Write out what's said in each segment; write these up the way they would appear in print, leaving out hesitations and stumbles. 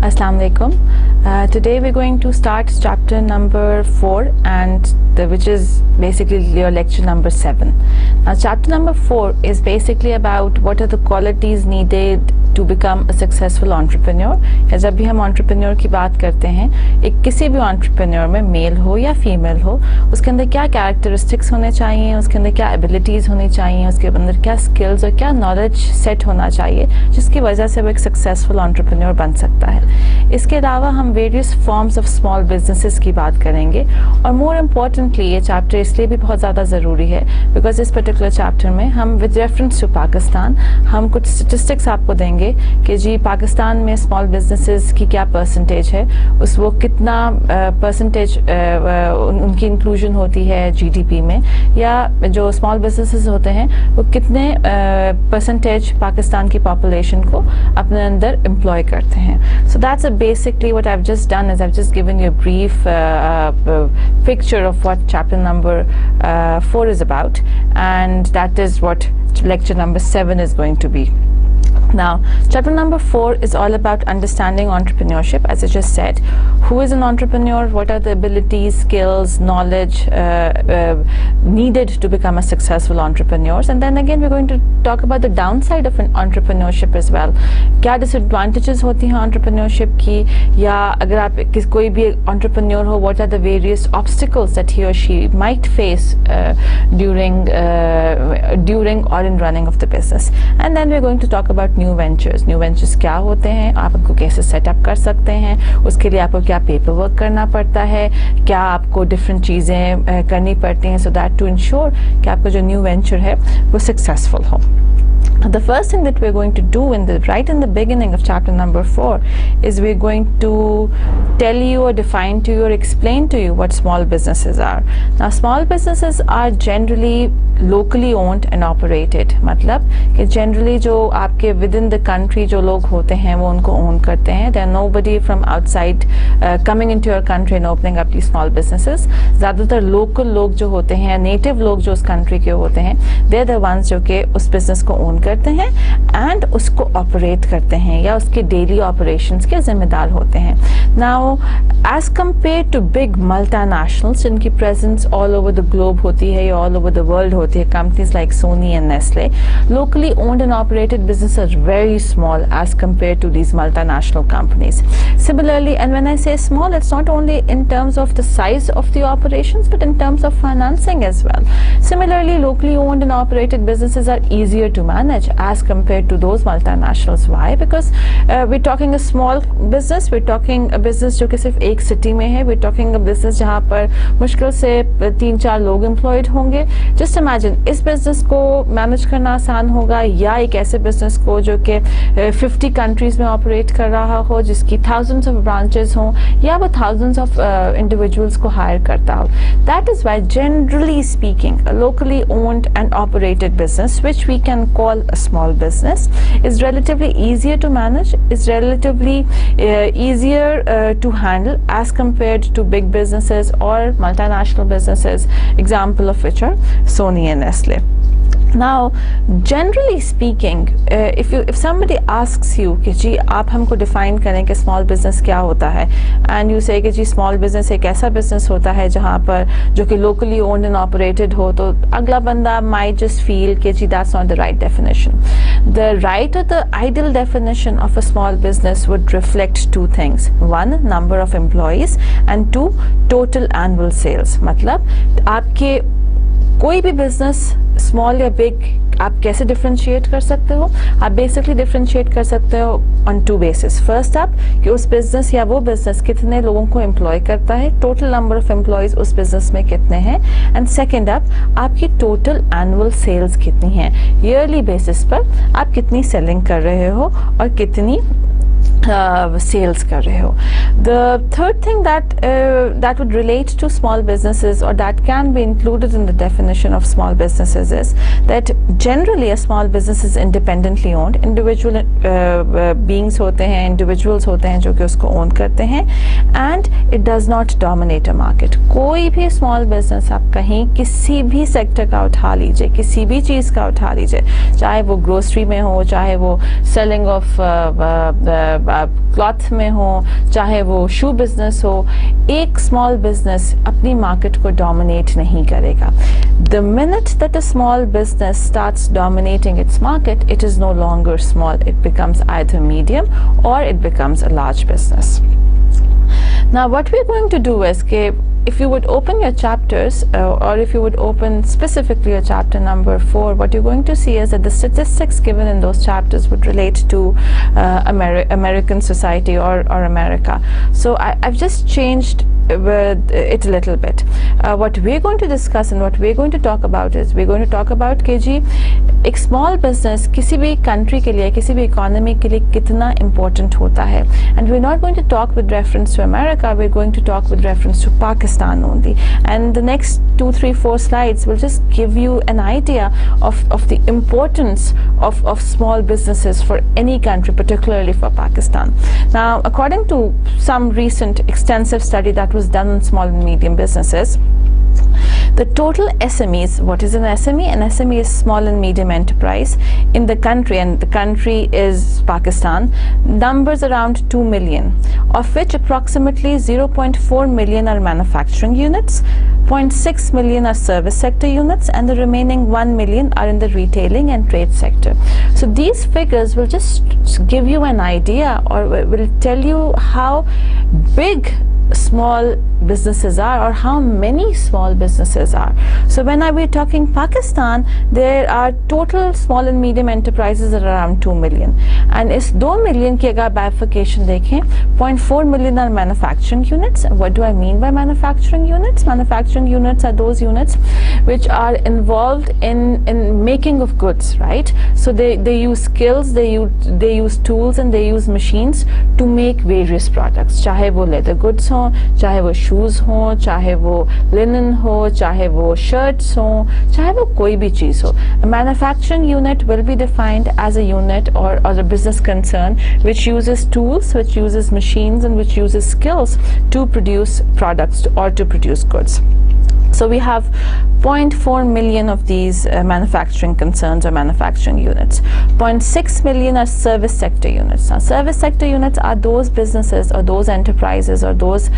Assalamu alaikum. Today we're going to start chapter number 4 and which is basically your lecture number 7. Now chapter number 4 is basically about what are the qualities needed to become a successful entrepreneur. या जब भी हम entrepreneur की बात करते हैं, एक किसी भी entrepreneur में मेल हो या फीमेल हो, उसके अंदर क्या characteristics होने चाहिए, उसके अंदर क्या abilities होनी चाहिए, उसके अंदर क्या skills और क्या knowledge set होना चाहिए, जिसकी वजह से वो एक successful entrepreneur बन सकता है. इसके अलावा हम various forms of small businesses की बात करेंगे और more importantly ये chapter इसलिए भी बहुत ज़्यादा ज़रूरी है because इस particular chapter में हम with reference to पाकिस्तान हम कुछ statistics आपको देंगे कि जी पाकिस्तान में स्मॉल बिजनेसेस की क्या परसेंटेज है, उस वो कितना परसेंटेज उनकी इंक्लूजन होती है जीडीपी में, या जो स्मॉल बिजनेसेस होते हैं वो कितने परसेंटेज पाकिस्तान की पॉपुलेशन को अपने अंदर एम्प्लॉय करते हैं. So that's basically what I have just done is I have just given you a brief picture of what chapter number 4 is about, and that is what lecture number 7 is going to be. Now, chapter number 4 is all about understanding entrepreneurship, as I just said. Who is an entrepreneur? What are the abilities, skills, knowledge needed to become a successful entrepreneur? And then again, we're going to talk about the downside of an entrepreneurship as well. क्या disadvantages होती हैं entrepreneurship की, या अगर आप कोई भी entrepreneur हो, what are the various obstacles that he or she might face during or in running of the business. And then we're going to talk about new ventures क्या होते हैं, आप उनको कैसे सेटअप कर सकते हैं, उसके लिए आपको क्या पेपर वर्क करना पड़ता है, क्या आपको डिफरेंट चीज़ें करनी पड़ती हैं सो दैट टू इंश्योर कि आपका जो न्यू वेंचर है वो सक्सेसफुल हो. The first thing that we're going to do right in the beginning of chapter number 4 is we're going to tell you or define to you or explain to you what small businesses are. Now small businesses are generally locally owned and operated. मतलब कि generally जो आपके within the country जो लोग होते हैं वो उनको own करते हैं. There are nobody from outside coming into your country and opening up these small businesses. ज़्यादातर local लोग जो होते हैं, native लोग जो उस country के होते हैं, they're the ones जो कि उस business को own करते हैं एंड उसको ऑपरेट करते हैं या उसके डेली ऑपरेशंस के जिम्मेदार होते हैं. Now as compared to big multinationals जिनकी presence all over the globe होती है या ऑल ओवर द वर्ल्ड होती है, companies like Sony and Nestle, locally owned and operated business are very small as compared to these multinational companies. Similarly, and when I say small, it's not only in terms of the size of the operations, but in terms of financing as well. Similarly, locally owned and operated businesses are easier to manage as compared to those multinationals. Why? Because we're talking a small business, we're talking a business जो कि सिर्फ एक city में है, we're talking a business जहाँ पर मुश्किल से 3-4 लोग एम्प्लॉयड होंगे. Just imagine इस बिजनेस को मैनेज करना आसान होगा या एक ऐसे बिजनेस को जो कि 50 कंट्रीज में ऑपरेट कर रहा हो, जिसकी thousands of branches हों, या वो thousands of individuals को हायर करता हो. That is why generally speaking a locally owned and operated business, which we can call a small business, is relatively easier to manage, is relatively easier to handle as compared to big businesses or multinational businesses, example of which are Sony and Nestle. Now generally speaking, if somebody asks you कि जी आप हमको define करें कि small business क्या होता है, and you say कि जी small business एक ऐसा business होता है जहाँ पर जो कि locally owned and operated हो, तो अगला बंदा might just feel कि जी that's not the right definition. The right or the ideal definition of a small business would reflect two things: one, number of employees, and two, total annual sales. मतलब आपके कोई भी business small या big आप कैसे differentiate कर सकते हो? आप बेसिकली डिफरेंशिएट कर सकते हो ऑन 2 बेसिस. फर्स्ट आप कि उस बिजनेस या वो बिजनेस कितने लोगों को एम्प्लॉय करता है, टोटल नंबर ऑफ एम्प्लॉयज उस बिजनेस में कितने हैं, एंड सेकेंड आपकी टोटल एनुअल सेल्स कितनी हैं, ईयरली बेसिस पर आप कितनी सेलिंग कर रहे हो और कितनी sales कर रहे हो. The third thing that would relate to small businesses or that can be included in the definition of small businesses is that generally a small business is independently owned. Individual beings होते हैं, individuals होते हैं जो कि उसको own करते हैं, and it does not dominate a market. कोई भी small business आप कहीं किसी भी sector का उठा लीजिए, किसी भी चीज़ का उठा लीजिए, चाहे वो grocery में हो, चाहे वो selling of क्लॉथ में हो, चाहे वो शू बिजनेस हो, एक स्मॉल बिजनेस अपनी मार्केट को डोमिनेट नहीं करेगा. The minute that a small business starts dominating its market, it is no longer small. It becomes either medium or it becomes a large business. Now what we're going to do is, if you would open your chapters or if you would open specifically your chapter number 4, what you're going to see is that the statistics given in those chapters would relate to American society or America. So I've just changed it a little bit. What we're going to discuss and what we're going to talk about is, we're going to talk about KG, एक small business किसी भी country के लिए, किसी भी economy के लिए कितना important होता है. And we're not going to talk with reference to America, we're going to talk with reference to Pakistan only. And the next 2, 3, 4 slides will just give you an idea of the importance of small businesses for any country, particularly for Pakistan. Now, according to some recent extensive study that was done on small and medium businesses, the total SMEs, what is an SME? An SME is small and medium enterprise in the country, and the country is Pakistan, numbers around 2 million, of which approximately 0.4 million are manufacturing units, 0.6 million are service sector units, and the remaining 1 million are in the retailing and trade sector. So these figures will just give you an idea, or will tell you how big small businesses are, or how many small businesses are. So when we're talking Pakistan, there are total small and medium enterprises at around 2 million, and इस 2 million की अगर bifurcation देखें, 0.4 million are manufacturing units. What do I mean by manufacturing units? Manufacturing units are those units which are involved in making of goods, right? So they use skills, they use tools, and they use machines to make various products, चाहे वो leather goods हो, चाहे वो shoes हो, चाहे वो linen हो, चाहे वो शर्ट्स हो, चाहे वो कोई भी चीज़ हो. A manufacturing unit will be defined as a unit or a business concern which uses tools, which uses machines, and which uses skills to produce products or to produce goods. So we have 0.4 million of these manufacturing concerns or manufacturing units. 0.6 million are service sector units. Now, service sector units are those businesses or those enterprises or those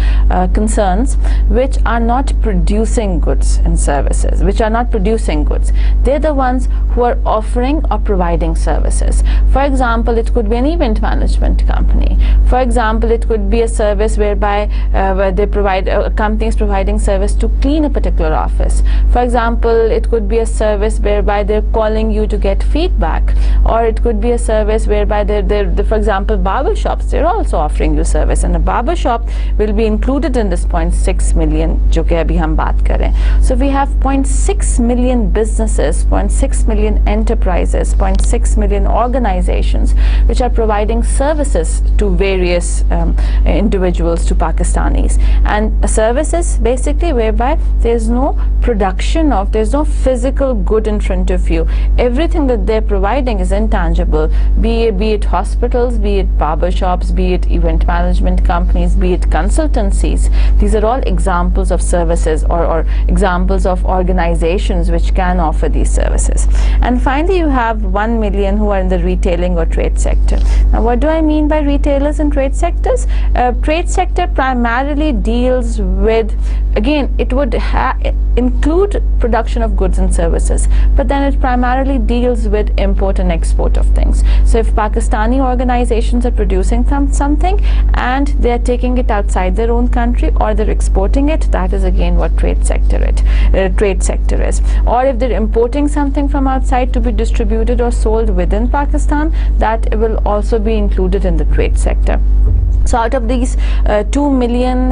concerns which are not producing goods and services, which are not producing goods. They're the ones who are offering or providing services. For example, it could be an event management company. For example, it could be a service whereby where they provide, a company is providing service to clean a particular office. For example, it could be a service whereby they're calling you to get feedback, or it could be a service whereby for example, barber shops, they're also offering you service, and a barber shop will be included in this 0.6 million जो कि अभी हम बात करें. So we have 0.6 million businesses, 0.6 million enterprises, 0.6 million organizations which are providing services to various individuals, to Pakistanis, and services basically whereby there's no production of, there's no physical good in front of you. Everything that they're providing is intangible, be it hospitals, be it barber shops, be it event management companies, be it consultancies. These are all examples of services or examples of organizations which can offer these services. And finally, you have 1 million who are in the retailing or trade sector. Now, what do I mean by retailers and trade sectors? Trade sector primarily deals with, again, it would include production of goods and services, but then it primarily deals with import and export of things. So if Pakistani organizations are producing something and they are taking it outside their own country, or they're exporting it, that is again what trade sector is. Or if they're importing something from outside to be distributed or sold within Pakistan, that will also be included in the trade sector. So out of these 2 million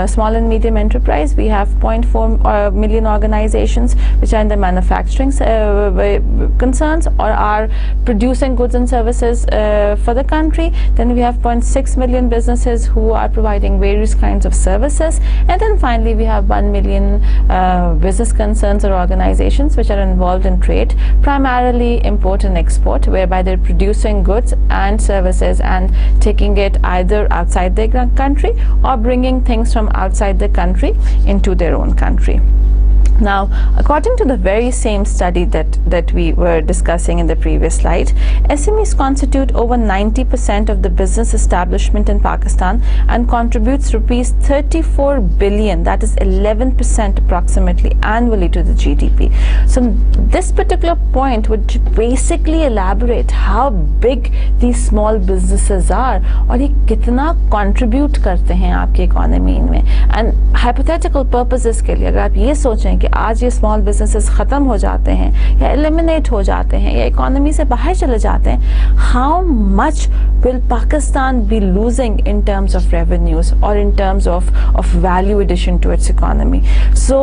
small and medium enterprise, we have 0.4 million organizations which are in the manufacturing concerns or are producing goods and services for the country. Then we have 0.6 million businesses who are providing various kinds of services, and then finally we have 1 million business concerns or organizations which are involved in trade, primarily import and export, whereby they're producing goods and services and taking it either outside their country or bringing things from outside the country into their own country. Now, according to the very same study that we were discussing in the previous slide, SMEs constitute over 90% of the business establishment in Pakistan and contributes rupees 34 billion, that is 11% approximately annually to the GDP. So this particular point would basically elaborate how big these small businesses are और ये कितना contribute करते हैं आपकी economy में. And hypothetical purposes के लिए अगर आप ये सोचें कि आज ये स्मॉल बिजनेसेस ख़त्म हो जाते हैं या एलिमिनेट हो जाते हैं या इकोनॉमी से बाहर चले जाते हैं, how much will Pakistan be losing in terms of revenues और in terms of value addition to its economy. So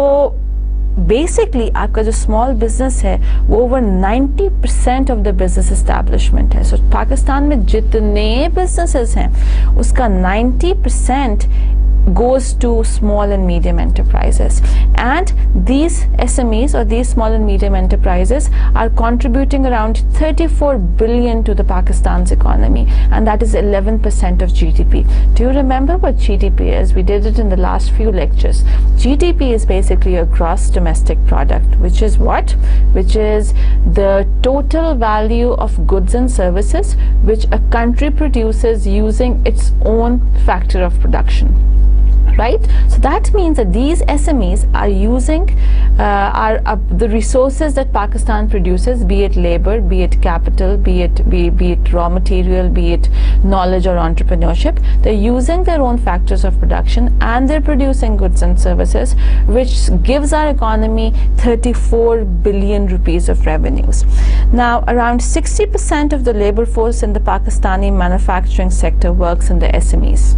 basically आपका जो स्मॉल बिजनेस है वो over 90% of the business establishment है. सो पाकिस्तान में जितने बिजनेसेस हैं उसका 90% goes to small and medium enterprises, and these SMEs or these small and medium enterprises are contributing around 34 billion to the Pakistan's economy, and that is 11% of GDP. Do you remember what GDP is? We did it in the last few lectures. GDP is basically a gross domestic product, which is what? Which is the total value of goods and services which a country produces using its own factor of production. Right? So that means that these SMEs are using the resources that Pakistan produces, be it labor, be it capital, be it raw material, be it knowledge or entrepreneurship. They're using their own factors of production and they're producing goods and services, which gives our economy 34 billion rupees of revenues. Now, around 60% of the labor force in the Pakistani manufacturing sector works in the SMEs.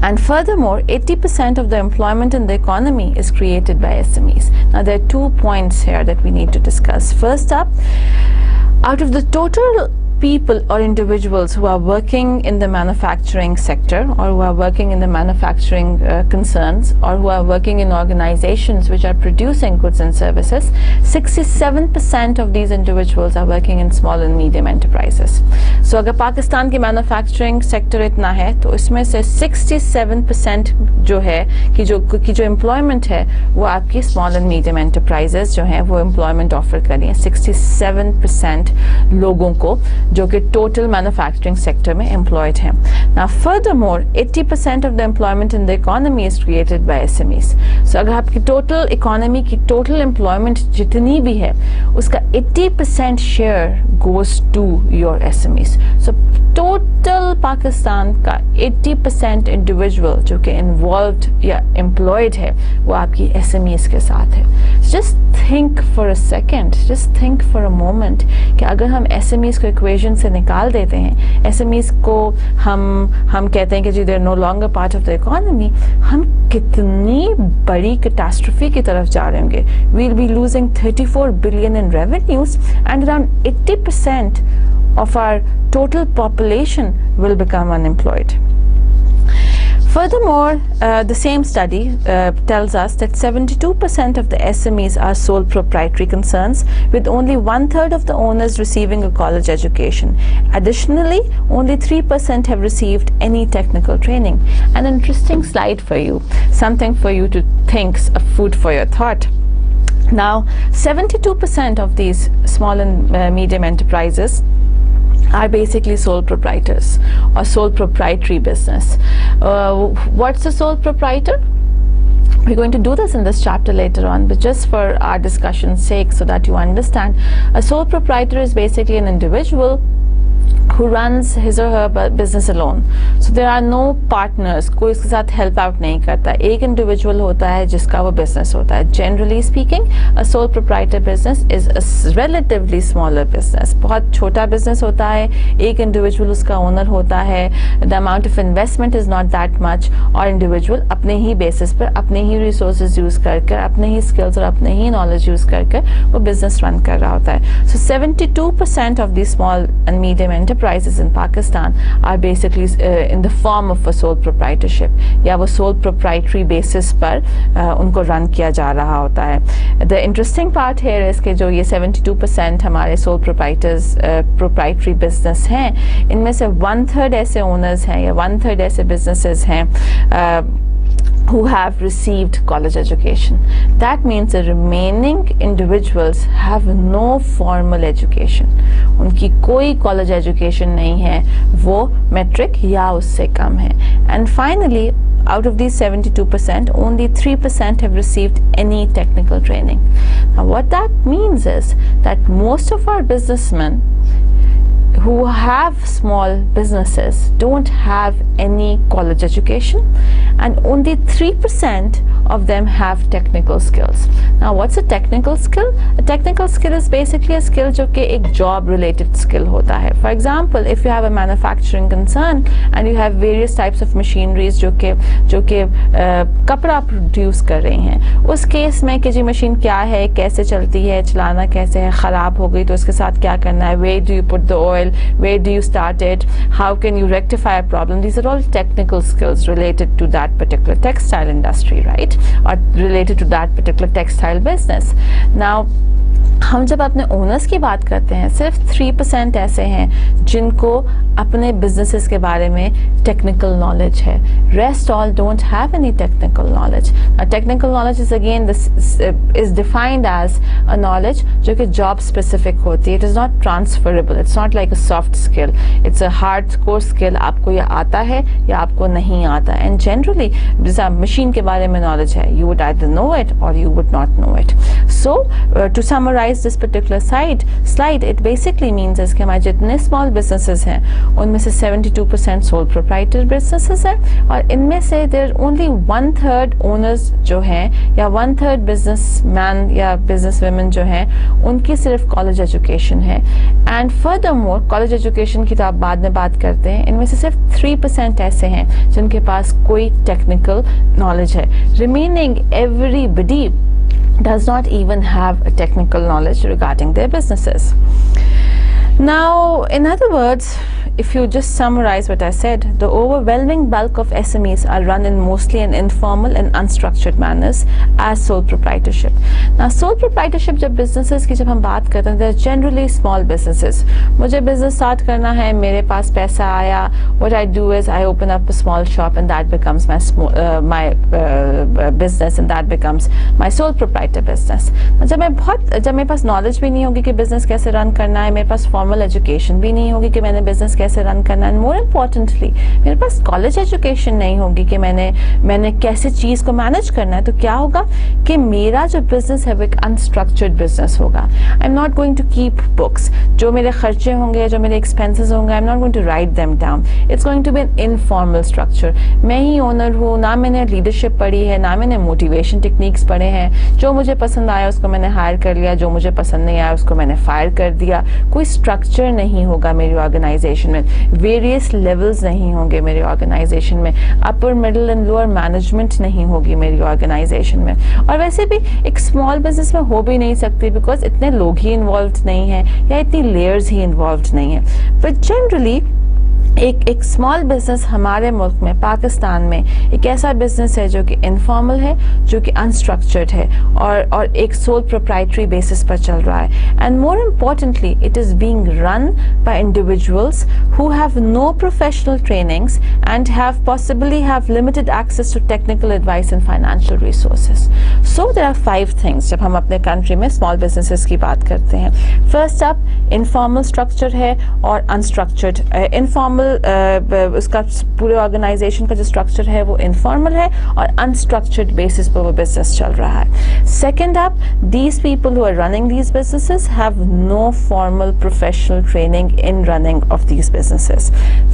And furthermore, 80% of the employment in the economy is created by SMEs. Now, there are 2 points here that we need to discuss. First up, out of the total people or individuals who are working in the manufacturing sector or who are working in the manufacturing concerns or who are working in organizations which are producing goods and services, 67% of these individuals are working in small and medium enterprises. So अगर पाकिस्तान की manufacturing sector इतना है तो इसमें से 67% जो है कि जो employment है वो आपकी small and medium enterprises जो हैं वो employment offer कर रही हैं 67% लोगों को जो कि टोटल मैन्युफैक्चरिंग सेक्टर में एम्प्लॉयड हैं. Now furthermore 80% of the employment in the economy is created by SMEs. So अगर आपकी टोटल इकोनॉमी की टोटल एम्प्लॉयमेंट जितनी भी है उसका 80% share goes to your SMEs. So total Pakistan का 80% इंडिविजुअल जो कि इन्वॉल्व्ड या एम्प्लॉयड है वो आपकी एसएमईज के साथ है. Just think for a second, just think for a moment कि अगर हम एसएमईज को इक्वेशन से निकाल देते हैं, एसएमईज को हम कहते हैं कि ji they are no longer part of the economy, हम कितनी बड़ी कैटास्ट्रोफी की तरफ जा रहे होंगे. We will be losing 34 billion in revenues and around 80% of our total population will become unemployed. Furthermore, the same study tells us that 72% of the SMEs are sole proprietary concerns, with only 1/3 of the owners receiving a college education. Additionally, only 3% have received any technical training. An interesting slide for you, something for you to think, a food for your thought. Now, 72% of these small and medium enterprises are basically sole proprietors or sole proprietary business. What's a sole proprietor? We're going to do this in this chapter later on, but just for our discussion's sake so that you understand, a sole proprietor is basically an individual who runs his or her business alone. So there are no partners, कोई इसके साथ help out नहीं करता. एक individual होता है जिसका वो business होता है. Generally speaking, a sole proprietor business is a relatively smaller business. बहुत छोटा business होता है, एक individual उसका owner होता है. The amount of investment is not that much और individual अपने ही basis पर अपने ही resources use करके, अपने ही skills और अपने ही knowledge use करके वो business run कर रहा होता है. So 72% of these small and medium enterprises in Pakistan are basically in the form of a sole proprietorship, या वो sole proprietary basis पर उनको run किया जा रहा होता है. The interesting part here is कि जो ये 72% हमारे sole proprietary business हैं, इनमें से 1/3 ऐसे owners हैं या 1/3 ऐसे businesses हैं who have received college education. That means the remaining individuals have no formal education. उनकी कोई college education नहीं है, वो metric या उससे कम है. And finally, out of these 72%, only 3% have received any technical training. Now what that means is that most of our businessmen who have small businesses don't have any college education, and only 3% of them have technical skills. Now what's a technical skill? A technical skill is basically a skill जो कि एक job related skill होता है. For example, if you have a manufacturing concern and you have various types of machineries जो कि कपड़ा produce कर रही हैं, उस केस में कि जी मशीन क्या है, कैसे चलती है, चलाना कैसे है, ख़राब हो गई तो उसके साथ क्या करना है, where do you put the oil, where do you start it, how can you rectify a problem. These are all technical skills related to that particular textile industry, right, or related to that particular textile business. Now हम जब अपने owners की बात करते हैं, सिर्फ 3% ऐसे हैं जिनको अपने बिजनेसेस के बारे में टेक्निकल नॉलेज है. Rest all don't have any technical knowledge. Technical knowledge is again is defined as a knowledge जो कि जॉब स्पेसिफिक होती है. It is not transferable. It's not like a soft skill. It's a hard core skill. आपको ये आता है या आपको नहीं आता. एंड जनरली जैसे मशीन के बारे में नॉलेज है, you would either know it or you would not know it. So to summarize this particular slide, it basically means is कि हमारे जितने small businesses हैं उनमें से 72% sole proprietor businesses हैं, और इनमें से there only 1/3 owners जो हैं या 1/3 businessman या businesswomen जो हैं उनकी सिर्फ college education है. And furthermore, college education की तो आप बाद में बात करते हैं, इनमें से सिर्फ 3% ऐसे हैं जिनके पास कोई technical knowledge है. Remaining everybody does not even have a technical knowledge regarding their businesses. Now, in other words, if you just summarize what I said, the overwhelming bulk of SMEs are run in mostly in informal and unstructured manners as sole proprietorship. Now, sole proprietorship जब businesses की जब हम बात करते हैं, they're generally small businesses. मुझे business start करना है, मेरे पास पैसा आया, what I do is I open up a small shop and that becomes my business, and that becomes my sole proprietor business. जब मेरे पास knowledge भी नहीं होगी कि business कैसे run करना है, मेरे पास formal education भी नहीं होगी कि मैंने business कैसे रन करना है, मोर इम्पोर्टेंटली मेरे पास कॉलेज एजुकेशन नहीं होगी कि मैंने कैसे चीज़ को मैनेज करना है, तो क्या होगा कि मेरा जो बिजनेस है वो एक अनस्ट्रक्चर्ड बिजनेस होगा. I am not going to keep books. जो मेरे खर्चे होंगे, जो मेरे एक्सपेंसेस होंगे, I am not going to write them down. It's going to be an informal structure. मैं ही ओनर हूँ, ना मैंने लीडरशिप पढ़ी है, ना मैंने मोटिवेशन टेक्निक्स पढ़े हैं. जो मुझे पसंद आया उसको मैंने हायर कर लिया, जो मुझे पसंद नहीं आया उसको मैंने फायर कर दिया. कोई स्ट्रक्चर नहीं होगा मेरी ऑर्गेनाइजेशन में. वेरियस लेवल्स नहीं होंगे मेरी ऑर्गेनाइजेशन में. Upper middle and lower management नहीं होगी मेरी ऑर्गेनाइजेशन में. और वैसे भी एक स्मॉल बिजनेस में हो भी नहीं सकती, बिकॉज इतने लोग ही इन्वॉल्व नहीं हैं या इतनी लेयर्स ही इन्वॉल्व नहीं है. बट जनरली एक स्मॉल बिजनेस हमारे मुल्क में, पाकिस्तान में, एक ऐसा बिजनेस है जो कि इनफॉर्मल है, जो कि अनस्ट्रक्चर्ड है और एक सोल प्रोप्राइटरी बेसिस पर चल रहा है. And more importantly it is being run by individuals who have no professional trainings and have possibly have limited access to technical advice and financial resources. So there are 5 things जब हम अपने country में small businesses की बात करते हैं. First up, informal structure है और अनस्ट्रक्चर्ड. इनफॉर्मल उसका पूरे ऑर्गेनाइजेशन का जो स्ट्रक्चर है वो इनफॉर्मल है और अनस्ट्रक्चर्ड बेसिस पर वो बिजनेस चल रहा है. Second up, these people who are running these businesses have no formal professional training in running of these businesses.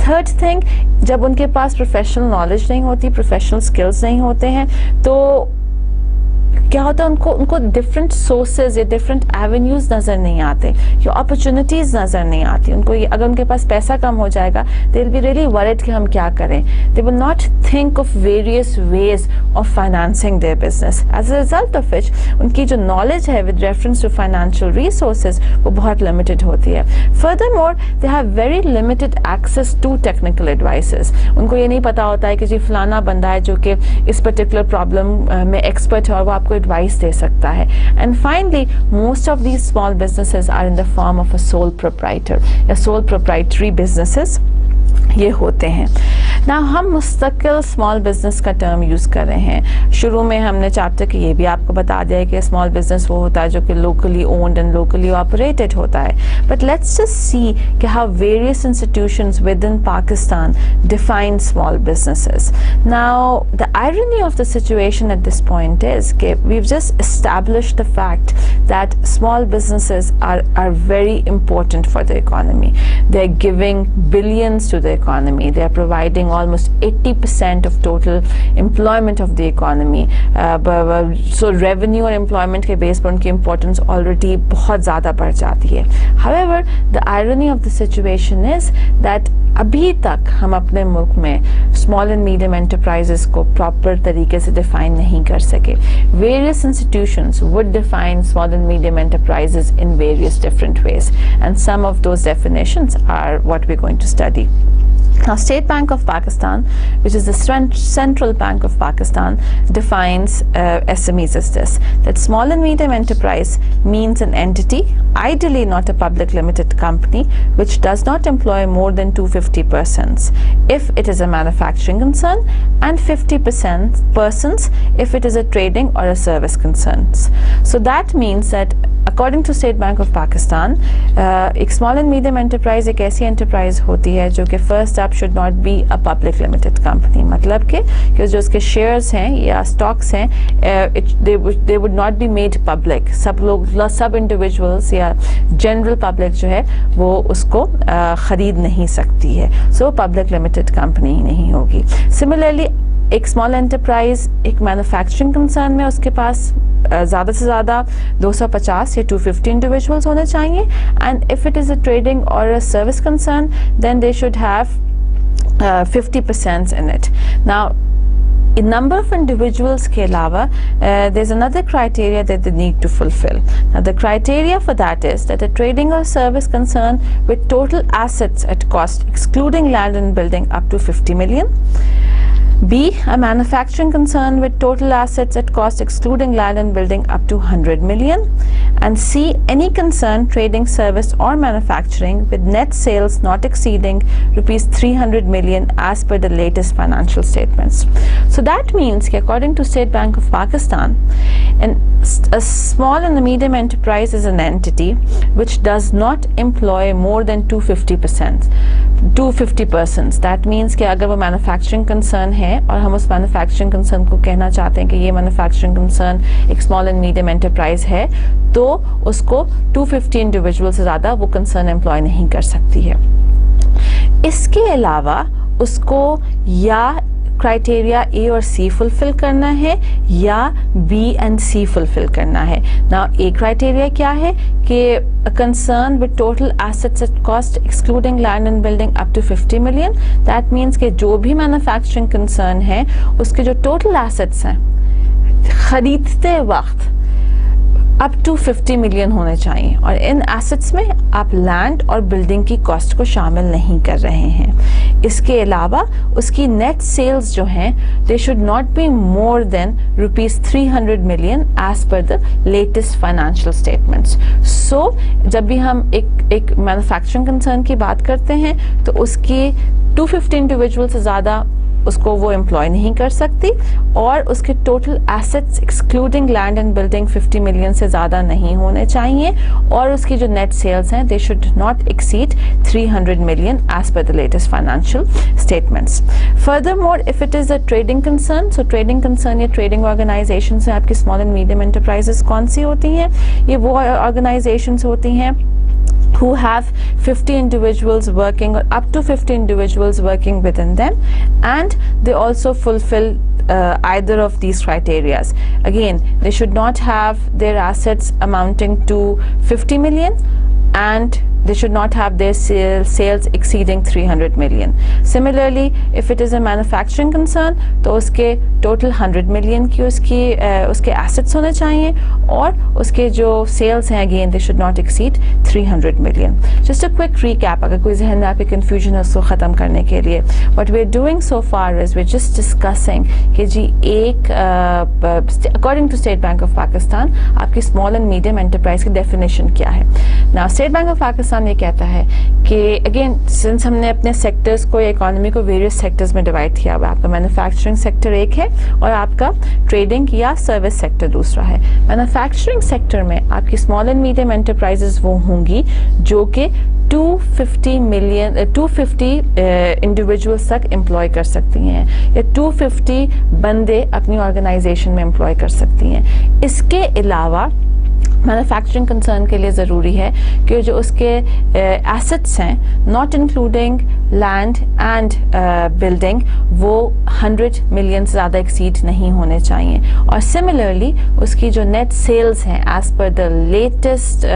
Third thing, जब उनके पास प्रोफेशनल नॉलेज नहीं होती, प्रोफेशनल स्किल्स नहीं होते हैं, तो क्या होता है उनको डिफरेंट सोर्सेज या डिफरेंट एवेन्यूज नज़र नहीं आते या अपॉर्चुनिटीज़ नज़र नहीं आती. उनको अगर उनके पास पैसा कम हो जाएगा, they will be really worried कि हम क्या करें. They will not think of various ways of financing their business. As a result of which उनकी जो नॉलेज है with reference to financial resources वो बहुत लिमिटेड होती है. Furthermore they have very limited access to technical advices. उनको ये नहीं पता होता है कि जी फलाना बंदा है जो कि इस पर्टिकुलर प्रॉब्लम में एक्सपर्ट है और वो आपको एडवाइस दे सकता है. And finally, most of these small businesses are in the form of a sole proprietor या सोल प्रोप्राइटरी बिजनेसेस ये होते हैं. ना हम मुस्तकिल स्मॉल बिजनेस का टर्म यूज़ कर रहे हैं। शुरू में हमने चैप्टर के ये भी आपको बता दिया है कि स्मॉल बिजनेस वो होता है जो कि locally owned and locally operated होता है। बट लेट्स जस्ट सी कि how various institutions within Pakistan define small businesses. Now the irony of the situation at this point is कि we have just established the fact that small businesses are very important for the economy. They're giving billions to the economy. They're providing almost 80% of total employment of the economy. So revenue और employment के base पर उनकी importance already बहुत ज़्यादा बढ़ जाती है. However, the irony of the situation is that अभी तक हम अपने मुल्क में स्मॉल एंड मीडियम एंटरप्राइजेस को प्रॉपर तरीके से डिफाइन नहीं कर सके. Various institutions would define small and medium enterprises in various different ways, and some of those definitions are what we're going to study. Now, State Bank of Pakistan, which is the central bank of Pakistan, defines SMEs as this: that small and medium enterprise means an entity, ideally not a public limited company, which does not employ more than 250 persons if it is a manufacturing concern, and 50% persons if it is a trading or a service concern. So that means that according to state bank of Pakistan एक small and medium enterprise एक ऐसी enterprise होती है जो कि first आप should not be a public limited company, मतलब कि जो उसके शेयर्स हैं या स्टॉक्स हैं they would not be made public. सब लोग, सब इंडिविजुअल्स या जनरल पब्लिक जो है वो उसको ख़रीद नहीं सकती है. सो पब्लिक लिमिटेड कंपनी नहीं होगी. सिमिलरली एक स्मॉल एंटरप्राइज एक मैन्युफैक्चरिंग कंसर्न में उसके पास ज़्यादा से ज़्यादा 250 या 250 इंडिविजुअल्स होने चाहिए. And if it is a trading or a service concern then they should have 50% in it. Now in number of individuals के अलावा there's another criteria that they need to fulfill. Now the criteria for that is that a trading or service concern with total assets at cost excluding land and building up to 50 million. B, a manufacturing concern with total assets at cost excluding land and building up to 100 million. And C, any concern trading, service or manufacturing with net sales not exceeding rupees 300 million as per the latest financial statements. So that means that according to State Bank of Pakistan, a small and a medium enterprise is an entity which does not employ more than 250 persons. That means कि अगर वो manufacturing concern है और हम उस manufacturing concern को कहना चाहते हैं कि ये मैन्युफैक्चरिंग कंसर्न एक स्मॉल एंड मीडियम एंटरप्राइज है, तो उसको 250 इंडिविजुअल से ज़्यादा वो कंसर्न एम्प्लॉय नहीं कर सकती है. इसके अलावा उसको या क्राइटेरिया ए और सी फुलफिल करना है या बी एंड सी फुलफिल करना है. नाउ ए क्राइटेरिया क्या है कि concern with total assets at cost excluding land and building up to 50 million. That means कि जो भी मैन्युफैक्चरिंग कंसर्न है उसके जो टोटल एसेट्स हैं खरीदते वक्त अप टू 50 मिलियन होने चाहिए, और इन एसेट्स में आप लैंड और बिल्डिंग की कॉस्ट को शामिल नहीं कर रहे हैं. इसके अलावा उसकी नेट सेल्स जो हैं they should not be more than rupees 300 million as per the latest financial statements. So जब भी हम एक मैन्युफैक्चरिंग कंसर्न की बात करते हैं तो उसकी 250 इंडिविजुअल से ज़्यादा उसको वो एम्प्लॉय नहीं कर सकती, और उसके total assets excluding land and building 50 million से ज़्यादा नहीं होने चाहिए, और उसकी जो नेट सेल्स हैं they should not exceed 300 million as per the latest financial statements. Furthermore if it is a trading concern, so trading concern या ट्रेडिंग ऑर्गेनाइजेशन में आपकी स्मॉल एंड मीडियम एंटरप्राइजेस कौन सी होती हैं? ये वो ऑर्गेनाइजेशंस होती हैं who have 50 individuals working or up to 50 individuals working within them, and they also fulfill either of these criteria. Again, they should not have their assets amounting to 50 million and they should not have their sales exceeding 300 million. Similarly, if it is a manufacturing concern, तो उसके total 100 million की उसके assets होने चाहिए, और उसके जो sales हैं again they should not exceed 300 million. Just a quick recap, अगर कोई जहन में आपकी confusion है उसको ख़त्म करने के लिए, what we're doing so far is we're just discussing कि जी एक according to State Bank of Pakistan आपकी small and medium enterprise की definition क्या है. Now State Bank of Pakistan Pakistan ये कहता है कि अगेन सिंस हमने अपने सेक्टर्स को, इकोनॉमी को वेरियस सेक्टर्स में डिवाइड किया हुआ है, आपका मैन्युफैक्चरिंग सेक्टर एक है और आपका ट्रेडिंग या सर्विस सेक्टर दूसरा है। मैन्युफैक्चरिंग सेक्टर में आपकी स्मॉल एंड मीडियम एंटरप्राइजेस वो होंगी जो कि 250 इंडिविजुअल्स तक एम्प्लॉय कर सकती हैं या 250 बंदे अपनी ऑर्गेनाइजेशन में एम्प्लॉय कर सकती हैं। इसके अलावा मैन्युफैक्चरिंग कंसर्न के लिए ज़रूरी है कि जो उसके एसेट्स हैं, not including land and building, वो 100 मिलियन से ज़्यादा एक्सीड नहीं होने चाहिए। और सिमिलरली उसकी जो नेट सेल्स हैं as per the latest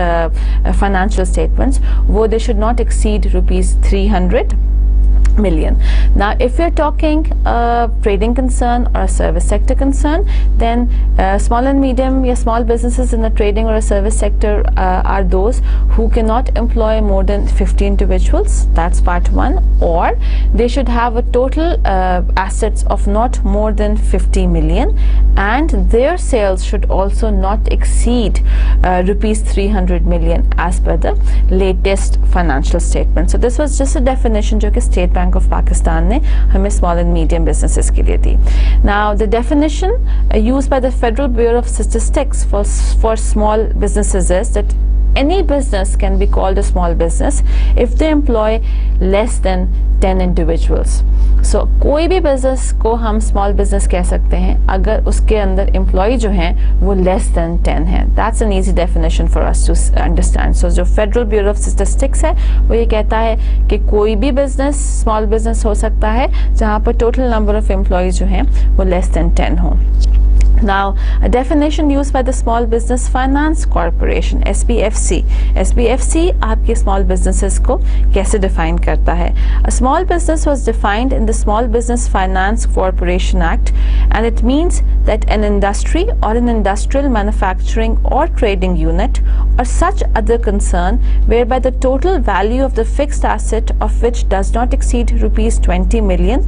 financial statements, वो they should not exceed ₹300 million. Now, if you're talking trading concern or a service sector concern, then small and medium small businesses in the trading or a service sector are those who cannot employ more than 50 individuals. That's part one. Or they should have a total assets of not more than 50 million, and their sales should also not exceed ₹300 million as per the latest financial statement. So this was just a definition जो कि State Bank of Pakistan ने हमें small and medium businesses के लिए दी. Now the definition used by the Federal Bureau of Statistics for small businesses is that any business can be called a small business if they employ less than 10 individuals. So कोई भी business को हम small business कह सकते हैं अगर उसके अंदर employee जो हैं वो less than 10 हैं. That's an easy definition for us to understand. So जो Federal Bureau of Statistics है वो ये कहता है कि कोई भी business small business हो सकता है जहाँ पर total number of employees जो हैं वो less than 10 हों. Now, a definition used by the Small Business Finance Corporation (SBFC). SBFC आपके small businesses को कैसे define करता है? A small business was defined in the Small Business Finance Corporation Act, and it means that an industry or an industrial manufacturing or trading unit or such other concern whereby the total value of the fixed asset of which does not exceed ₹20 million,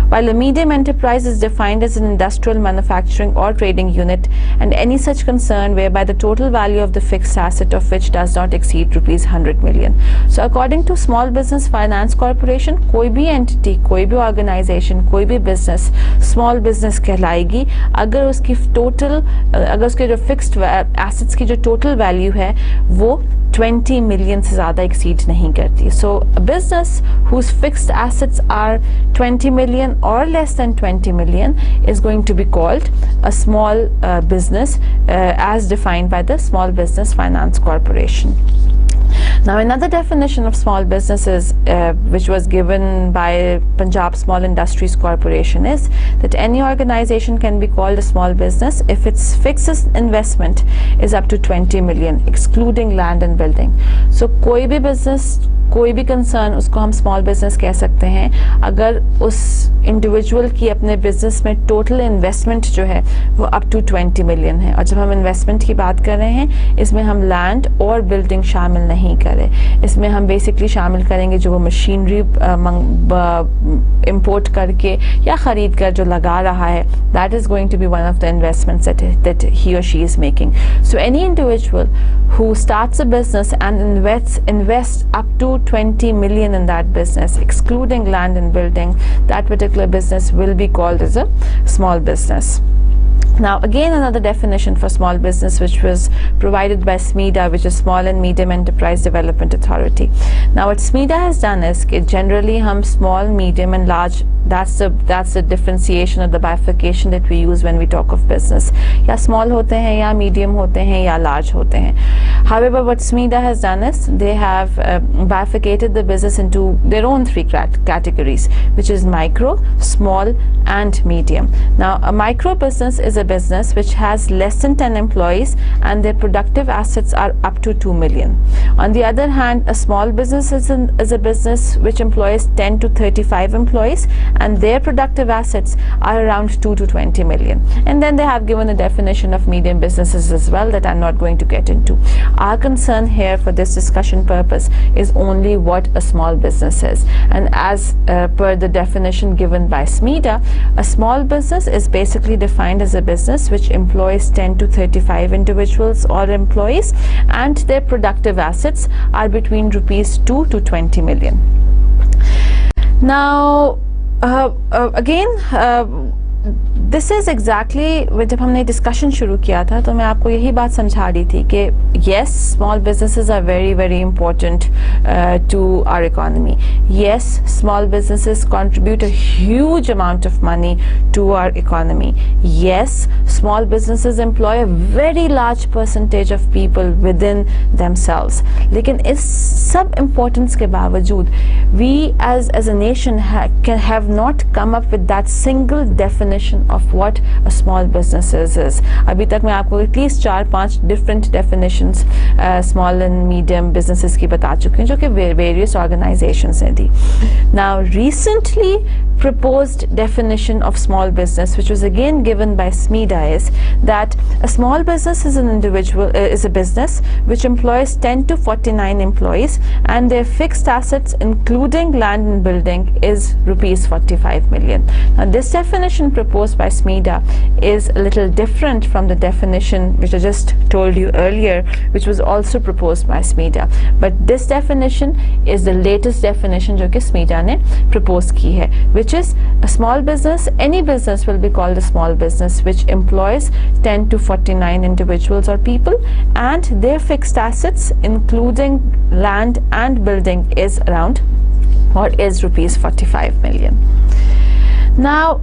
while a medium enterprise is defined as an industrial manufacturing or trading unit and any such concern whereby the total value of the fixed asset of which does not exceed ₹100 million. So according to Small Business Finance Corporation, कोई भी entity, कोई भी organization, कोई भी business small business कहलाएगी अगर उसकी अगर उसके जो fixed assets की जो total value है वो 20 million से ज़्यादा exceed नहीं करती. So a business whose fixed assets are 20 million or less than 20 million is going to be called a small business as defined by the Small Business Finance Corporation. Now, another definition of small businesses which was given by Punjab Small Industries Corporation is that any organization can be called a small business if its fixed investment is up to 20 million, excluding land and building. So, कोई भी business, कोई भी concern उसको हम small business कह सकते हैं अगर उस इंडिविजुअल की अपने बिजनेस में टोटल इन्वेस्टमेंट जो है वो अप टू 20 मिलियन है. और जब हम इन्वेस्टमेंट की बात कर रहे हैं इसमें हम लैंड और बिल्डिंग शामिल नहीं करें, इसमें हम बेसिकली शामिल करेंगे जो वो मशीनरी इंपोर्ट करके या ख़रीद कर जो लगा रहा है, that is going to be one of the investments that he or she is making. So any individual who starts a business and invests up to 20 million in that business, excluding land and building, that particular business will be called as a small business. Now again another definition for small business which was provided by SMEDA, which is Small and Medium Enterprise Development Authority. Now what SMEDA has done is that generally hum small, medium and large, that's the differentiation or the bifurcation that we use when we talk of business. या small होते हैं या medium होते हैं या large होते हैं. However, what SMEDA has done is they have bifurcated the business into their own three categories, which is micro, small and medium. Now a micro business is a business which has less than 10 employees and their productive assets are up to 2 million. On the other hand, a small business is a business which employs 10 to 35 employees and their productive assets are around 2 to 20 million. And then they have given a definition of medium businesses as well that I'm not going to get into. Our concern here for this discussion purpose is only what a small business is. And as per the definition given by SMEDA, a small business is basically defined as a business which employs 10 to 35 individuals or employees, and their productive assets are between rupees 2 to 20 million. Now, again, this is exactly जब हमने discussion शुरू किया था तो मैं आपको यही बात समझा रही थी कि yes, small businesses are very very important to our economy. Yes, small businesses contribute a huge amount of money to our economy. Yes, small businesses employ a very large percentage of people within इन देमसेल्व्स. लेकिन इस सब importance के बावजूद we as a nation have not come up with that single definition of what a small business is. अभी तक मैं आपको at least 4-5 different definitions small and medium businesses की बता चुकी हूँ जो कि various organizations ने दी. Now recently proposed definition of small business, which was again given by SMEDA, is that a small business is an individual is a business which employs 10 to 49 employees and their fixed assets including land and building is rupees 45 million. Now this definition proposed by SMEDA is a little different from the definition which I just told you earlier, which was also proposed by SMEDA. But this definition is the latest definition जो कि SMEDA ने propose की है, which is a small business. Any business will be called a small business which employs 10 to 49 individuals or people, and their fixed assets including land and building is around or is rupees 45 million. Now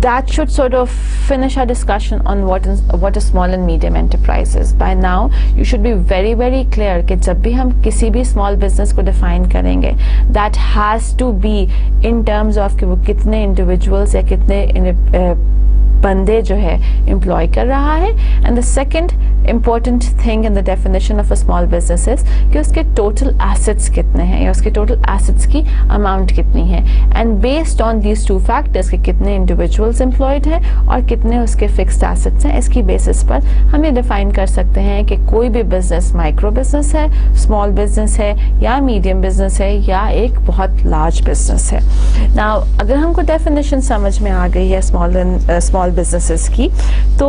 that should sort of finish our discussion on what a small and medium enterprise is. By now you should be very very clear कि जब भी हम किसी भी small business को define करेंगे, that has to be in terms of कि वो कितने individuals या कितने बंदे जो है एम्प्लॉय कर रहा है. And the second important thing in the definition of a small business is कि उसके टोटल एसेट्स कितने हैं या उसके टोटल एसेट्स की अमाउंट कितनी है. And based on these two factors कि कितने इंडिविजुअल्स एम्प्लॉयड हैं और कितने उसके फिक्स्ड एसेट्स हैं, इसकी बेसिस पर हम ये डिफाइन कर सकते हैं कि कोई भी बिजनेस माइक्रो बिजनेस है, स्मॉल बिजनेस है या मीडियम बिजनेस है या एक बहुत लार्ज बिजनेस है. नाउ अगर हमको डेफिनेशन समझ में आ गई है स्मॉल बिजनेसेस की, तो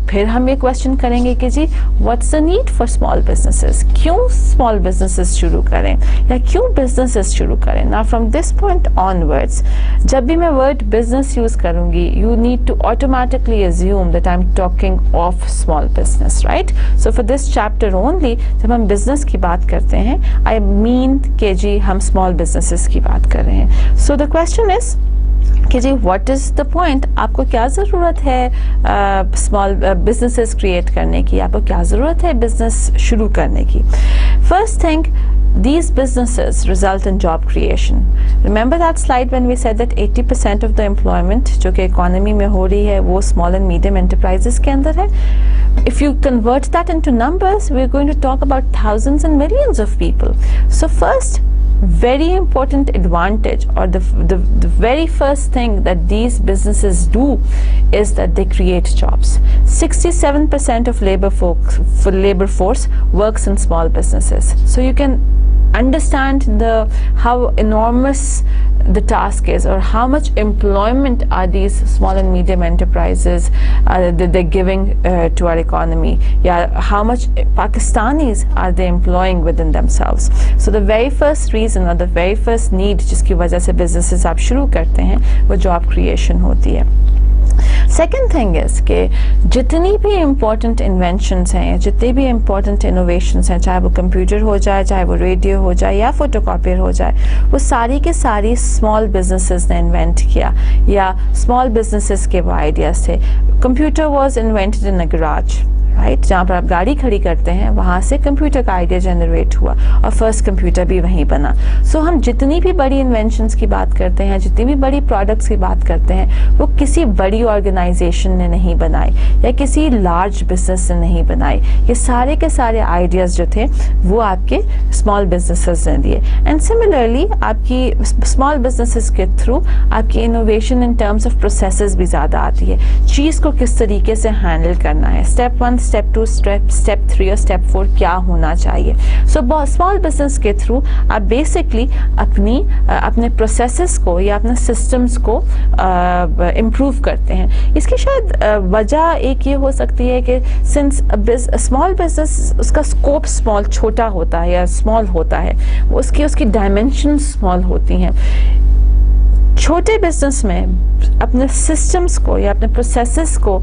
फिर हम ये क्वेश्चन करेंगे कि ji what's the need for small businesses, क्यों स्मॉल बिजनेसेस शुरू करें या क्यों बिजनेसेस शुरू करें. Now from this point onwards जब भी मैं वर्ड बिजनेस यूज करूंगी, you need to automatically assume that I am talking of small business, right. So for this chapter only जब हम बिजनेस की बात करते हैं, आई मीन के जी हम स्मॉल बिजनेसेस की बात कर रहे हैं. सो द क्वेश्चन इज कि जी व्हाट इज़ द पॉइंट, आपको क्या ज़रूरत है स्मॉल बिजनेसेस क्रिएट करने की, आपको क्या ज़रूरत है बिजनेस शुरू करने की. First thing, these businesses result in job creation. Remember that slide when we said that 80% of the employment जो कि economy में हो रही है वो small and medium enterprises के अंदर है. If you convert that into numbers, we're going to talk about thousands and millions of people. So first, very important advantage or the very first thing that these businesses do is that they create jobs. 67% of labor force works in small businesses. So you can understand how enormous the task is or how much employment are these small and medium enterprises that they're giving to our economy. Yeah, how much Pakistanis are they employing within themselves. So the very first reason or the very first need जिसकी वजह से businesses आप शुरू करते हैं वो job creation होती है. सेकेंड थिंग इज़ कि जितनी भी इम्पोर्टेंट इन्वेंशंस हैं, जितनी भी इम्पोर्टेंट इनोवेशंस हैं, चाहे वो कंप्यूटर हो जाए, चाहे वो रेडियो हो जाए या फोटोकॉपियर हो जाए, वो सारी के सारी स्मॉल बिजनेसेस ने इन्वेंट किया या स्मॉल बिजनेसेस के वो आइडियाज़ थे. Computer was invented in a garage, right, जहाँ पर आप गाड़ी खड़ी करते हैं वहाँ से कंप्यूटर का आइडिया जनरेट हुआ और फर्स्ट कंप्यूटर भी वहीं बना. सो हम जितनी भी बड़ी इन्वेंशंस की बात करते हैं, जितनी भी बड़ी प्रोडक्ट्स की बात करते हैं, वो किसी बड़ी ऑर्गेनाइजेशन ने नहीं बनाई या किसी लार्ज बिजनेस ने नहीं बनाई. ये सारे के सारे आइडियाज़ जो थे वो आपके स्मॉल बिजनेसेस ने दिए. एंड सिमिलरली आपकी स्मॉल बिजनेसेस के थ्रू आपकी innovation in terms of processes भी ज़्यादा आती है. चीज़ को किस तरीके से हैंडल करना है, स्टेप 1 स्टेप 2, स्टेप 3 और स्टेप 4 क्या होना चाहिए. सो स्मॉल बिजनेस के थ्रू आप बेसिकली अपने प्रोसेसेस को या अपने सिस्टम्स को इम्प्रूव करते हैं. इसकी शायद वजह एक ये हो सकती है कि सिंस स्मॉल बिजनेस उसका स्कोप स्मॉल छोटा होता है या स्मॉल होता है, उसकी डायमेंशन स्मॉल होती हैं. छोटे बिजनेस में अपने सिस्टम्स को या अपने प्रोसेसेस को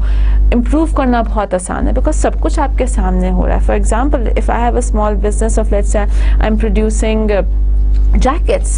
इम्प्रूव करना बहुत आसान है, बिकॉज सब कुछ आपके सामने हो रहा है. For example, if I have a small business of let's say I am producing jackets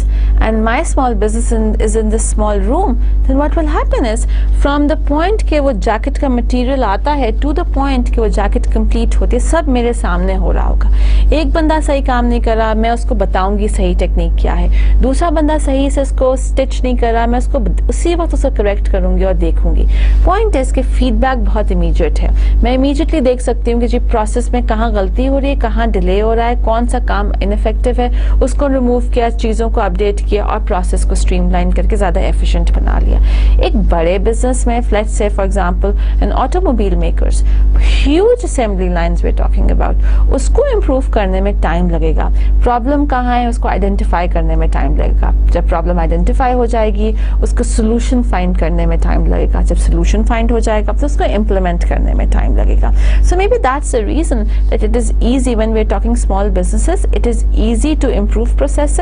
and my small business is in this small room, then what will happen is from the point के वो jacket का material आता है to the point कि वो jacket complete होती है, सब मेरे सामने हो रहा होगा. एक बंदा सही काम नहीं कर रहा, मैं उसको बताऊंगी सही टेक्निक क्या है. दूसरा बंदा सही से इसको स्टिच नहीं कर रहा, मैं उसको उसी वक्त उसको करेक्ट करूंगी और देखूंगी. पॉइंट है इसके फीडबैक बहुत इमीडिएट है. मैं इमीडिएटली देख सकती हूँ कि जी प्रोसेस में कहाँ गलती हो रही है, कहाँ डिले हो रहा है, कौन सा काम इनफेक्टिव है, उसको रिमूव किया, चीज़ों को अपडेट किया और प्रोसेस को स्ट्रीमलाइन करके ज़्यादा एफिशिएंट बना लिया. एक बड़े बिजनेस में let's say for example an automobile makers, huge assembly lines we are talking about, उसको इम्प्रूव करने में टाइम लगेगा. प्रॉब्लम कहाँ है उसको आइडेंटिफाई करने में टाइम लगेगा. जब प्रॉब्लम आइडेंटिफाई हो जाएगी उसको सोल्यूशन फाइंड करने में टाइम लगेगा. जब सोल्यूशन फाइंड हो जाएगा तो उसको इम्प्लीमेंट करने में टाइम लगेगा. So maybe that's the reason that it is easy when we are talking small businesses, it is easy to improve processes.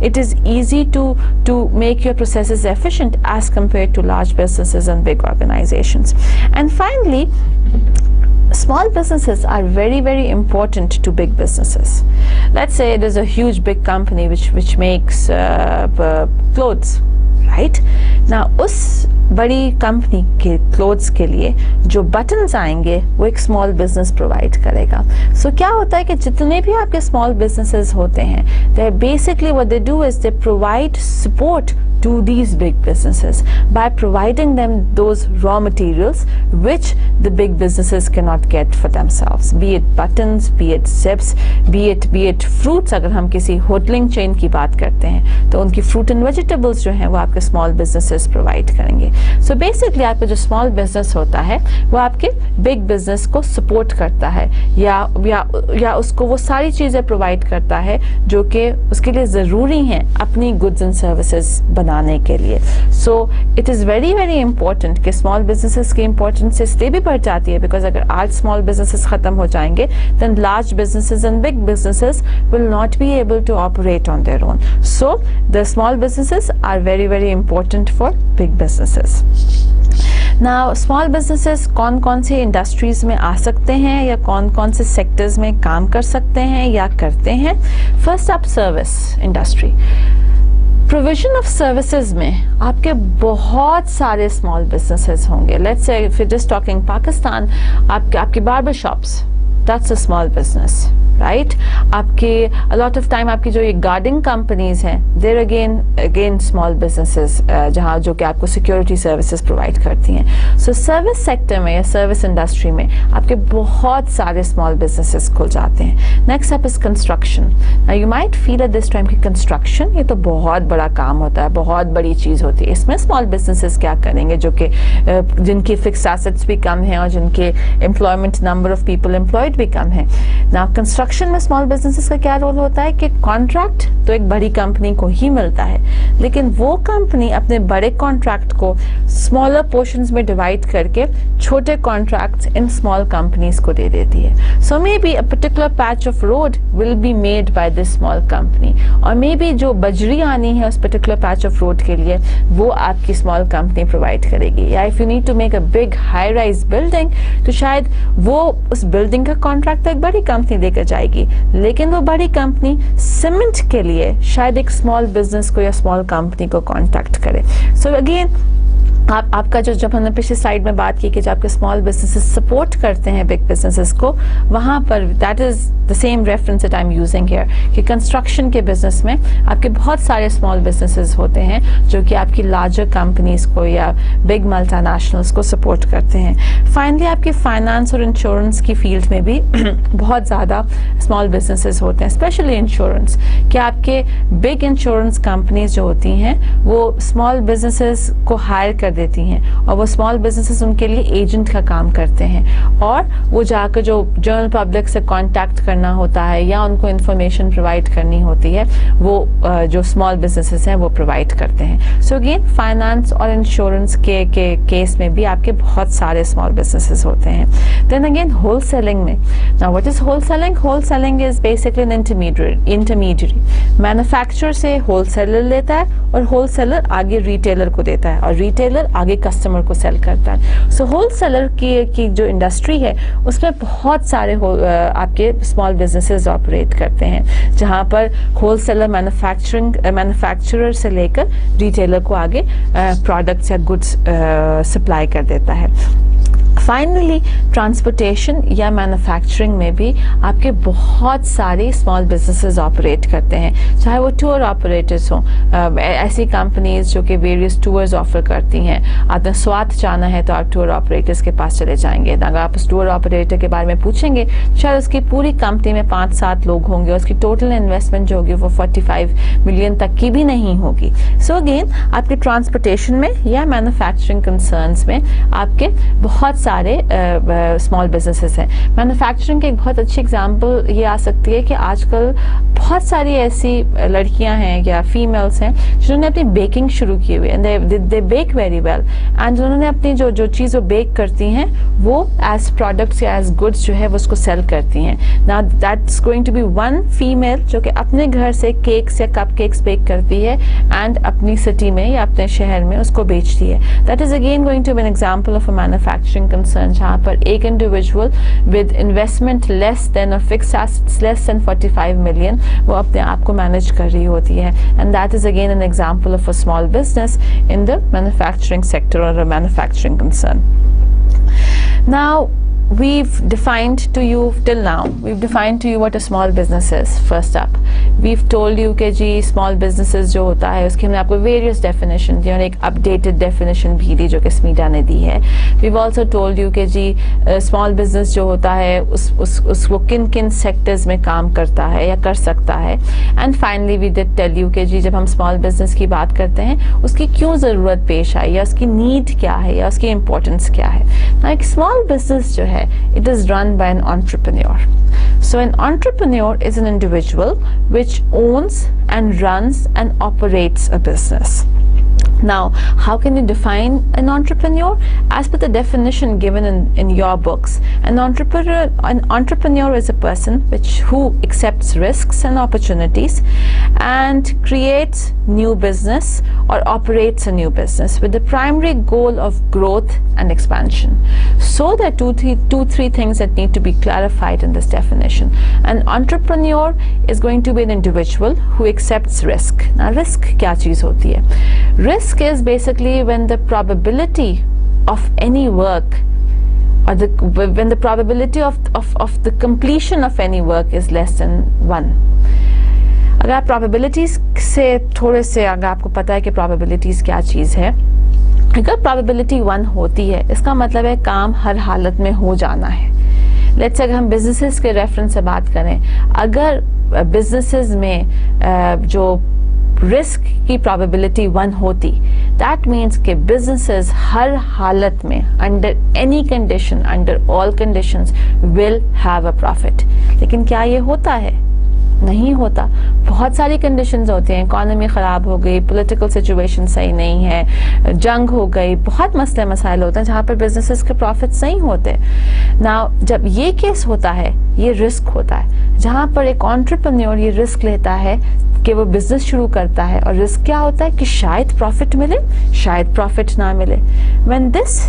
It is easy to make your processes efficient as compared to large businesses and big organizations. And finally, small businesses are very, very important to big businesses. Let's say it is a huge big company which makes clothes, right? Now उस बड़ी company के clothes के लिए जो buttons आएंगे वो एक small business provide करेगा. सो क्या होता है कि जितने भी आपके स्मॉल बिजनेसेस होते हैं, they basically what they do is they provide support to these big businesses by providing them those raw materials which the big businesses cannot get for themselves, be it buttons, be it zips, be it fruits. अगर हम किसी होटलिंग chain की बात करते हैं तो उनकी fruit and vegetables जो हैं वो आपके स्मॉल बिजनेसेस प्रोवाइड करेंगे. सो बेसिकली आपका जो स्मॉल बिजनेस होता है वो आपके बिग बिजनेस को सपोर्ट करता है या उसको वो सारी चीज़ें प्रोवाइड करता है जो कि उसके लिए ज़रूरी हैं अपनी गुड्स एंड सर्विसेज बनाने के लिए. So it is very very important कि स्मॉल बिजनेसेस की इंपॉर्टेंस इसलिए भी बढ़ जाती है बिकॉज अगर आज स्मॉल बिजनेसेस खत्म हो जाएंगे then large businesses and big businesses will not be able to operate on their own. So the small businesses are very very important for big businesses. Now small businesses कौन कौन से industries में आ सकते हैं या कौन कौन से सेक्टर्स में काम कर सकते हैं या करते हैं. First up service industry. Provision of services में आपके बहुत सारे स्मॉल बिजनेसेस होंगे. Let's say if you just talking Pakistan, आपके barber shops, that's a small business, right. आपके अलॉट ऑफ टाइम आपकी जो ये गार्डिंग कंपनीज हैं देर अगेन स्मॉल बिजनेसेस जहाँ जो कि आपको सिक्योरिटी सर्विसेज प्रोवाइड करती हैं. सो सर्विस सेक्टर में या सर्विस इंडस्ट्री में आपके बहुत सारे स्मॉल बिजनेसेस खुल जाते हैं. Next up is construction. You might feel at this time कि कंस्ट्रक्शन ये तो बहुत बड़ा काम होता है, बहुत बड़ी चीज़ होती है, इसमें स्मॉल बिजनेसेस क्या करेंगे जो कि जिनकी फिक्स एसेट्स भी कम हैं और जिनके employment number of people employed भी कम है. नाउ कंस्ट्रक्शन में स्मॉल बिजनेसेस का क्या रोल होता है कि कॉन्ट्रैक्ट तो एक बड़ी कंपनी को ही मिलता है, लेकिन वो कंपनी अपने बड़े कॉन्ट्रैक्ट को स्मॉलर पोर्शंस में डिवाइड करके छोटे कॉन्ट्रैक्ट्स इन स्मॉल कंपनीज को दे देती है. So maybe a particular patch of road will be made by this small company, or may be जो बजरी आनी है उस पर्टिकुलर पैच ऑफ रोड के लिए वो आपकी स्मॉल कंपनी प्रोवाइड करेगी. या if you need to make a big high rise building तो शायद वो उस बिल्डिंग का कॉन्ट्रैक्ट तो एक बड़ी कंपनी लेकर जाएगी, लेकिन वो बड़ी कंपनी सीमेंट के लिए शायद एक स्मॉल बिजनेस को या स्मॉल कंपनी को कॉन्टैक्ट करे. सो अगेन आपका जो जब हमने पिछली स्लाइड में बात की कि जब आपके स्मॉल बिजनेसेस सपोर्ट करते हैं बिग बिजनेसेस को, वहाँ पर that is the same reference that I am using here कि कंस्ट्रक्शन के बिजनेस में आपके बहुत सारे स्मॉल बिजनेसेस होते हैं जो कि आपकी लार्जर कंपनीज को या बिग मल्टीनेशनल्स को सपोर्ट करते हैं. फाइनली आपके फाइनेंस और इंश्योरेंस की फील्ड में भी बहुत ज़्यादा स्मॉल बिजनेसेस होते हैं, स्पेशली इंश्योरेंस. कि आपके बिग इंश्योरेंस कंपनीज जो होती हैं वो स्मॉल बिजनेसेस को हायर कर देती हैं और वो स्मॉल बिजनेसेस उनके लिए एजेंट का काम करते हैं और वो जाकर जो जनरल पब्लिक से कांटेक्ट करना होता है या उनको इंफॉर्मेशन प्रोवाइड करनी होती है वो जो स्मॉल बिजनेसेस हैं वो प्रोवाइड करते हैं. सो अगेन फाइनेंस और इंश्योरेंस के केस में भी आपके बहुत सारे स्मॉल बिजनेसेस होते हैं. देन अगेन होलसेलिंग में, now what is wholesaling? Wholesaling is basically N intermediary. Manufacturer से होलसेलर लेता है और होलसेलर आगे रिटेलर को देता है और रिटेलर आगे कस्टमर को सेल करता है. सो होलसेलर की जो इंडस्ट्री है उसमें बहुत सारे आपके स्मॉल बिजनेसेस ऑपरेट करते हैं जहां पर होलसेलर मैन्युफैक्चरर से लेकर रिटेलर को आगे प्रोडक्ट्स या गुड्स सप्लाई कर देता है. फाइनली ट्रांसपोर्टेशन या मैन्युफैक्चरिंग में भी आपके बहुत सारे स्मॉल बिजनेसेस ऑपरेट करते हैं, चाहे वो टूर ऑपरेटर्स हों, ऐसी कंपनीज जो कि वेरियस टूर्स ऑफर करती हैं. आपने स्वाद जाना है तो आप टूर ऑपरेटर्स के पास चले जाएंगे. अगर आप उस टूर ऑपरेटर के बारे में पूछेंगे शायद उसकी पूरी कंपनी में 5-7 लोग होंगे, उसकी टोटल इन्वेस्टमेंट जो होगी वो 45 मिलियन तक की भी नहीं होगी. सो अगेन आपके ट्रांसपोर्टेशन में या मैन्युफैक्चरिंग कंसर्न्स में आपके बहुत सारे स्मॉल बिजनेसेस हैं. मैन्युफैक्चरिंग की एक बहुत अच्छी एग्जांपल ये आ सकती है कि आजकल बहुत सारी ऐसी लड़कियां हैं या फीमेल्स हैं जिन्होंने अपनी बेकिंग शुरू की हुई है. They bake very well and उन्होंने अपनी जो चीज़ वो बेक करती हैं वो एज प्रोडक्ट्स या एज गुड्स जो है वो उसको सेल करती हैं. Now that's going to be one female जो कि अपने घर से केक्स या कप केक्स बेक करती है एंड अपनी सिटी में या अपने शहर में उसको बेचती है. That is again going to be an example of a manufacturing concern जहाँ पर एक individual with investment less than or fixed assets less than 45 million वो अपने आप को मैनेज कर रही होती है. And that is again an example of a small business in the manufacturing sector or a manufacturing concern. Now we've defined to you till now what a small business is. First up we've told you कि जी small businesses जो होता है उसकी हमने आपको various definition दी और एक updated definition भी दी जो कि स्मीडा ने दी है. We've also told you कि जी small business जो होता है उस वो किन sectors में काम करता है या कर सकता है. And finally we did tell you कि जी जब हम small business की बात करते हैं उसकी क्यों ज़रूरत पेश आई या उसकी need क्या है या उसकी importance क्या है. Now एक small business जो है it is run by an entrepreneur. So an entrepreneur is an individual which owns and runs and operates a business. Now, how can you define an entrepreneur? As per the definition given in your books, an entrepreneur is a person who accepts risks and opportunities and creates new business or operates a new business with the primary goal of growth and expansion. So there are three things that need to be clarified in this definition. An entrepreneur is going to be an individual who accepts risk. Now, risk क्या चीज़ होती है? Risk is basically when the probability of any work or when the probability of the completion of any work is less than 1. अगर आप probabilities से थोड़े से अगर आपको पता है कि probabilities क्या चीज़ है, अगर probability 1 होती है इसका मतलब है काम हर हालत में हो जाना है. लेट्स अगर हम बिजनेसेस के रेफरेंस से बात करें, अगर बिजनेसेस में जो रिस्क की प्रोबेबिलिटी 1 होती, दैट मीन्स कि बिजनेसेस हर हालत में under any condition, under all conditions will have a profit. लेकिन क्या ये होता है? नहीं होता. बहुत सारी कंडीशंस होती हैं. इकोनॉमी ख़राब हो गई, पॉलिटिकल सिचुएशन सही नहीं है, जंग हो गई, बहुत मसले मसाइल होते हैं जहाँ पर बिजनेसेस के प्रॉफिट्स नहीं होते. नाउ जब ये केस होता है ये रिस्क होता है जहाँ पर एक एंटरप्रेन्योर ये रिस्क लेता है कि वो बिजनेस शुरू करता है और रिस्क क्या होता है कि शायद प्रॉफिट मिले, शायद प्रॉफिट ना मिले. When this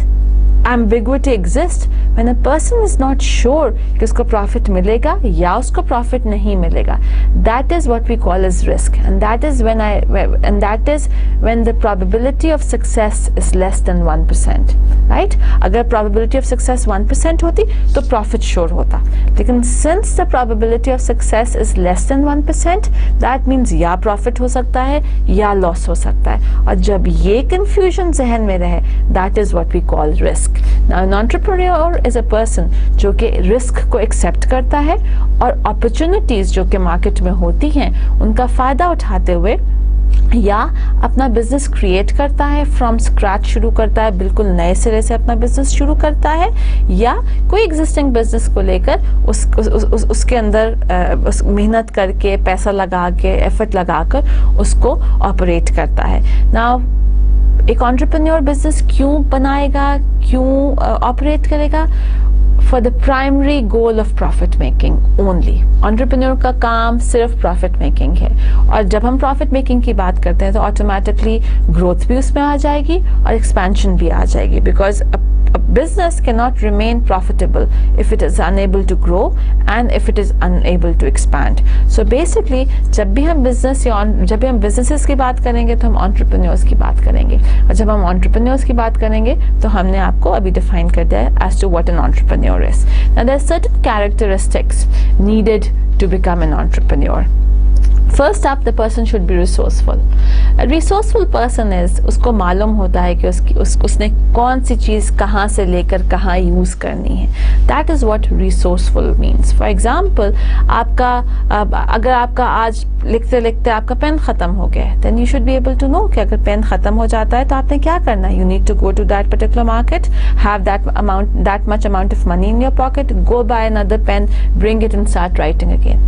ambiguity exists, when a person is not sure कि उसको प्रॉफिट मिलेगा या उसको प्रॉफिट नहीं मिलेगा, that is what we call as risk, and that is when the probability of success is less than 1%, right? अगर probability of success 1% होती तो प्रॉफिट श्योर होता, लेकिन since the probability of success is less than 1%, that means या profit हो सकता है या लॉस हो सकता है. और जब ये confusion जहन में रहे, that is what we call risk. Now, an entrepreneur is a person जो कि रिस्क को एक्सेप्ट करता है और अपॉर्चुनिटीज जो कि मार्केट में होती हैं उनका फायदा उठाते हुए या अपना बिजनेस क्रिएट करता है, फ्रॉम स्क्रैच शुरू करता है, बिल्कुल नए सिरे से अपना बिजनेस शुरू करता है, या कोई एग्जिस्टिंग बिजनेस को लेकर उसके अंदर उस मेहनत करके, पैसा लगा के, एफर्ट लगाकर उसको ऑपरेट करता है। नाउ एक एंटरप्रेन्योर बिजनेस क्यों बनाएगा, क्यों ऑपरेट करेगा? For the primary goal of profit making only. Entrepreneur का काम सिर्फ प्रॉफिट मेकिंग है, और जब हम प्रॉफिट मेकिंग की बात करते हैं तो ऑटोमेटिकली ग्रोथ भी उसमें आ जाएगी और एक्सपेंशन भी आ जाएगी, because a business cannot remain profitable if it is unable to grow and if it is unable to expand. So basically जब भी हम businesses की बात करेंगे तो हम entrepreneurs की बात करेंगे, और जब हम entrepreneurs की बात करेंगे तो हमने आपको अभी define कर दिया है as to what an entrepreneur is. Now there are certain characteristics needed to become an entrepreneur. First up, the person should be resourceful. A resourceful person is, उसको मालूम होता है कि उसने कौन सी चीज़ कहाँ से लेकर कहाँ यूज़ करनी है. That is what resourceful means. For example, अगर आपका आज लिखते लिखते आपका पेन ख़त्म हो गया है, then you should be able to know कि अगर पेन ख़त्म हो जाता है तो आपने क्या करना है. You need to go to that particular market, have that much amount of money in your pocket, go buy another pen, bring it and start writing again.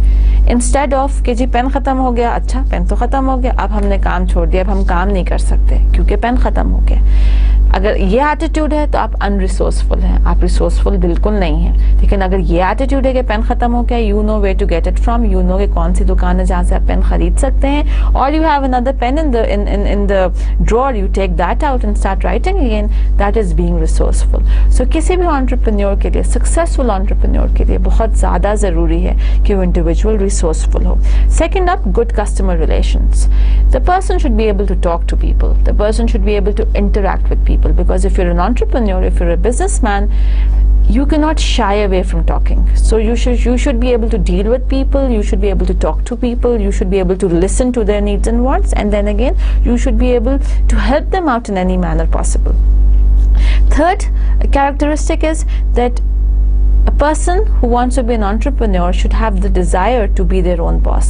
Instead of कि जी पेन ख़त्म हो गया, अच्छा पेन तो ख़त्म हो गया, अब हमने काम छोड़ दिया, अब हम काम नहीं कर सकते क्योंकि पेन ख़त्म हो गया. अगर ये एटीट्यूड है तो आप अनरिसोर्सफुल हैं, आप रिसोर्सफुल बिल्कुल नहीं हैं. लेकिन अगर ये एटीट्यूड है कि पेन ख़त्म हो गया, you know where to get it from, you know कि कौन सी दुकान है जहाँ से आप पेन खरीद सकते हैं, और you have another pen in the drawer, you take that out and start writing again, that is being resourceful. So किसी भी एंटरप्रेन्योर के लिए, सक्सेसफुल एंटरप्रेन्योर के लिए बहुत ज़्यादा ज़रूरी है कि वो इंडिविजुअल रिसोर्सफुल हो. Second up, good customer relations. The person should be able to talk to people. The person should be able to interact with people, because if you're an entrepreneur, if you're a businessman, you cannot shy away from talking. So you should be able to deal with people, you should be able to talk to people, you should be able to listen to their needs and wants, and then again you should be able to help them out in any manner possible. Third characteristic is that a person who wants to be an entrepreneur should have the desire to be their own boss.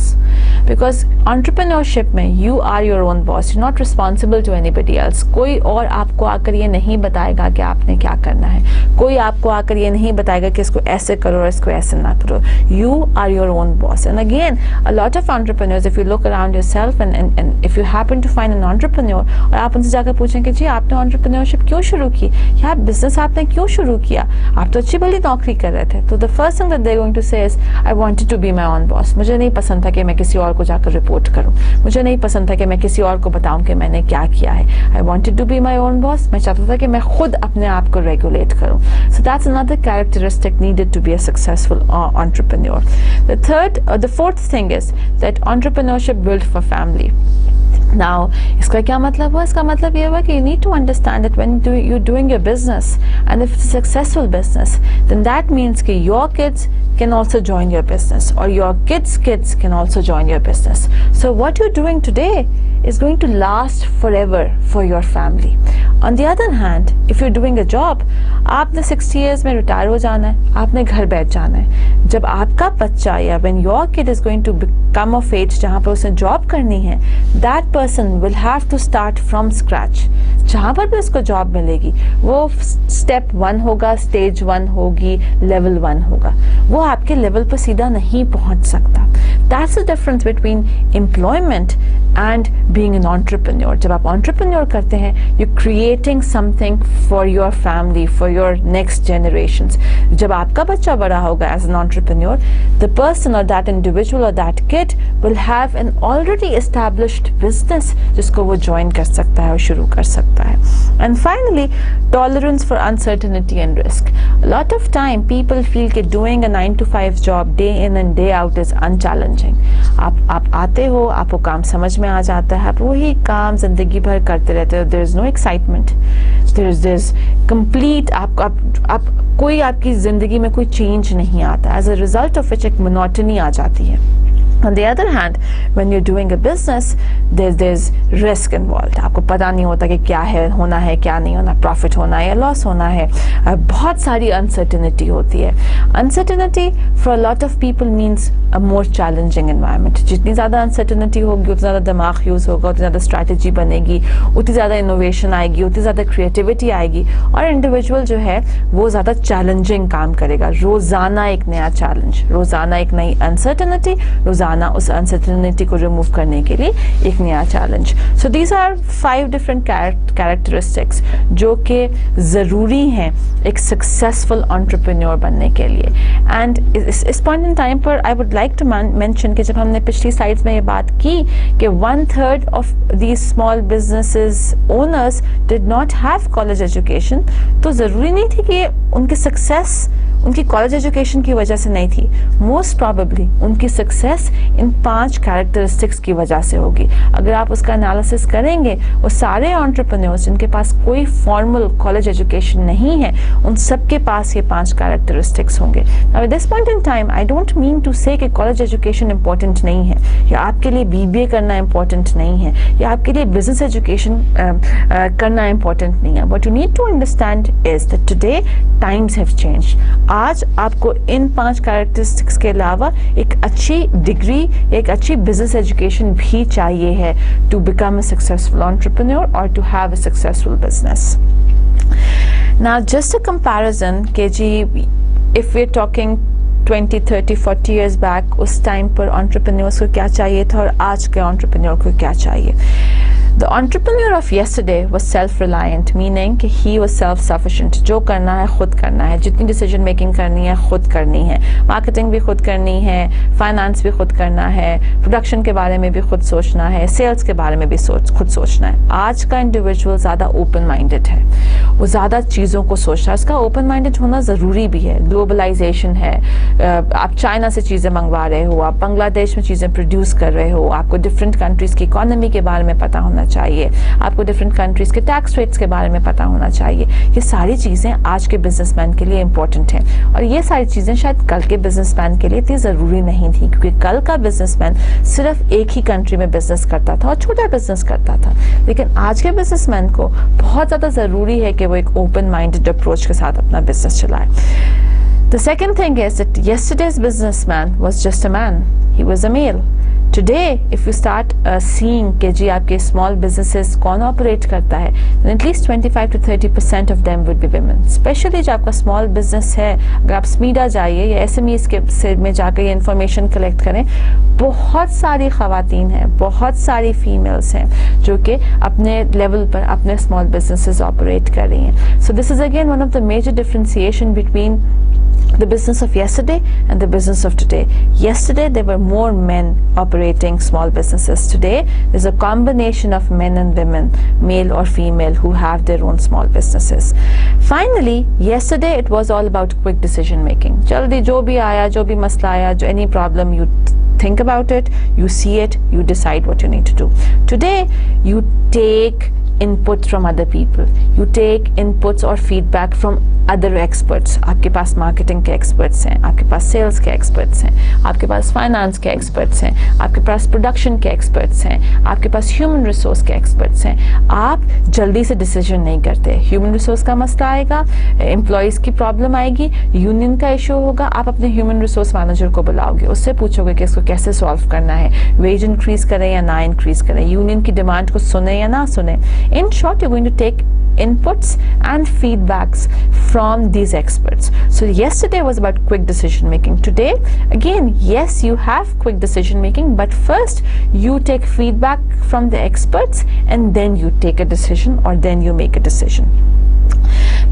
Because entrepreneurship में you are your own boss, you're not responsible to anybody else. कोई और आपको आकर ये नहीं बताएगा कि आपने क्या करना है, कोई आपको आकर ये नहीं बताएगा कि इसको ऐसे करो और इसको ऐसे ना करो. You are your own boss. And again, a lot of entrepreneurs, if you look around yourself and if you happen to find an entrepreneur, और आप उनसे जाकर पूछें कि जी आपने entrepreneurship क्यों शुरू की, या बिजनेस आपने क्यों शुरू किया, आप तो अच्छी भली नौकरी कर रहे थे, तो the first thing that they're going to say is, I wanted to be my own boss. मुझे नहीं पसंद था कि मैं किसी और को जाकर रिपोर्ट करूं, मुझे नहीं पसंद था कि मैं किसी और को बताऊं कि मैंने क्या किया है. I wanted to be my own boss. मैं चाहता था कि मैं खुद अपने आप को रेगुलेट करूं. So that's another characteristic needed to be a successful entrepreneur. The fourth thing is that entrepreneurship built for family. Now, इसका क्या मतलब हुआ? इसका मतलब ये हुआ कि you need to understand that when you're doing your business, and if it's a successful business, then that means कि your kids can also join your business, or your kids' kids can also join your business. So what you're doing today is going to last forever for your family. On the other hand, if you're doing a job, आपने 60 years में retire हो जाना है, आपने घर बैठ जाना है. जब आपका बच्चा या when your kid is going to become of age जहाँ पर उसने जॉब करनी है, that person will have to start from scratch. जहाँ पर भी उसको जॉब मिलेगी वो स्टेप 1 होगा, स्टेज 1 होगी, लेवल 1 होगा, वो आपके लेवल पर सीधा नहीं पहुँच सकता. That's the difference between employment and being an entrepreneur. जब आप entrepreneur करते हैं, you're creating something for your family, for your next generations. जब आपका बच्चा बड़ा होगा as an entrepreneur, the person or that individual or that kid will have an already established business जिसको वो join कर सकता है और शुरू कर सकता है. And finally, tolerance for uncertainty and risk. A lot of time people feel कि doing a 9 to 5 job day in and day out is unchallenging. आप आते हो, आपको काम समझ में आ जाता है, आप वही काम जिंदगी भर करते रहते हो. there is no excitement, there's complete आप कोई आपकी जिंदगी में कोई चेंज नहीं आता. as a result of which एक monotony आ जाती है. On the other hand, when you're doing a business, there's risk involved. आपको पता नहीं होता कि क्या है, होना है, क्या नहीं होना, प्रॉफिट होना है या लॉस होना है, बहुत सारी अनसर्टेनिटी होती है. Uncertainty for a lot of people means a more challenging environment. जितनी ज़्यादा अनसर्टेनिटी होगी उतना ज़्यादा दिमाग यूज़ होगा, उतनी ज़्यादा स्ट्रैटेजी बनेगी, उतनी ज़्यादा इनोवेशन आएगी, उतनी ज़्यादा क्रिएटिविटी आएगी, और इंडिविजुअल जो है वो ज़्यादा चैलेंजिंग काम करेगा. रोज़ाना एक नया चैलेंज, रोज़ाना एक नई अनसर्टेनिटी, रोज़ाना उस अनसर्टेनिटी को रिमूव करने के लिए एक नया challenge. So these are 5 different characteristics जो कि ज़रूरी हैं एक सक्सेसफुल एंटरप्रेन्योर बनने के लिए. एंड इस पॉइंट इन टाइम पर I would like to mention कि जब हमने पिछली स्लाइड्स में ये बात की कि 1/3 of these small businesses owners did not have college education, तो ज़रूरी नहीं थी कि उनकी सक्सेस उनकी कॉलेज एजुकेशन की वजह से नहीं थी. मोस्ट प्रॉबेबली उनकी सक्सेस इन 5 कैरेक्टरिस्टिक्स की वजह से होगी. अगर आप उसका एनालिसिस करेंगे, वो सारे एंटरप्रेन्योर्स जिनके पास कोई फॉर्मल कॉलेज एजुकेशन नहीं है, उन सब के पास ये 5 कैरेक्टरिस्टिक्स होंगे. Now at this point in time I don't mean to say कि कॉलेज एजुकेशन इंपॉर्टेंट नहीं है, या आपके लिए BBA करना इंपॉर्टेंट नहीं है, या आपके लिए बिजनेस एजुकेशन करना इंपॉर्टेंट नहीं है. What you need to understand is that today times have changed. आज आपको इन 5 कैरेक्टरिस्टिक्स के अलावा एक अच्छी डिग्री, एक अच्छी बिजनेस एजुकेशन भी चाहिए है to become a successful entrepreneur और to have a successful business. Now just a comparison के ji, if we are talking 20, 30, 40 years back, उस टाइम पर एंटरप्रेन्योर्स को क्या चाहिए था और आज के एंटरप्रेन्योर को क्या चाहिए. The entrepreneur of yesterday was self-reliant, meaning कि he was self-sufficient. जो करना है खुद करना है, जितनी decision making करनी है खुद करनी है, marketing भी खुद करनी है, finance भी खुद करना है, production के बारे में भी खुद सोचना है, sales के बारे में भी खुद सोचना है. आज का individual ज़्यादा open-minded है, वो ज़्यादा चीज़ों को सोच रहा है. उसका open-minded होना ज़रूरी भी है. ग्लोबलाइजेशन है, आप चाइना से चीज़ें मंगवा रहे हो, आप बांग्लादेश में चीज़ें प्रोड्यूस कर रहे हो, आपको डिफरेंट कंट्रीज़ की इकोनॉमी के बारे में पता होना चाहिए, आपको डिफरेंट कंट्रीज़ के टैक्स रेट्स के बारे में पता होना चाहिए. ये सारी चीज़ें आज के बिजनेसमैन के लिए इंपॉर्टेंट हैं, और ये सारी चीज़ें शायद कल के बिजनेसमैन के लिए इतनी ज़रूरी नहीं थी, क्योंकि कल का बिजनेसमैन सिर्फ एक ही कंट्री में बिजनेस करता था और छोटा बिजनेस करता था. लेकिन आज के बिजनेसमैन को बहुत ज़्यादा ज़रूरी है कि वो एक ओपन माइंडेड अप्रोच के साथ अपना बिजनेस चलाए. The second thing is that yesterday's businessman was just a man. He was a male. Today, if you start seeing कि जी आपके small businesses कौन operate करता है, then at least 25 to 30% of them would be women. Especially जो आपका small business है, अगर आप SMEDA जाइए या SMEs के में जाकर ये information collect करें, बहुत सारी ख़वातीन हैं, बहुत सारी females हैं जो कि अपने level पर अपने small businesses operate कर रही हैं. So this is again one of the major differentiation between the business of yesterday and the business of today. Yesterday there were more men operating small businesses. Today there's a combination of men and women, male or female, who have their own small businesses. Finally, yesterday it was all about quick decision making. Jaldi jo bhi aaya, jo bhi masla aaya, any problem, you think about it, you see it, you decide what you need to do. Today you take input from other people, you take inputs or feedback from other experts. आपके पास marketing के experts हैं, आपके पास sales के experts हैं, आपके पास finance के experts हैं, आपके पास production के experts हैं, आपके पास human resource के experts हैं. आप जल्दी से decision नहीं करते. human resource का मसला आएगा, employees की problem आएगी, union का issue होगा, आप अपने human resource manager को बुलाओगे, उससे पूछोगे कि इसको कैसे solve करना है, wage increase करें या ना increase करें, union की demand को सुने या ना सुने. In short, you're going to take inputs and feedbacks from these experts. So yesterday was about quick decision making. Today, again, yes, you have quick decision making, but first you take feedback from the experts and then you take a decision, or then you make a decision.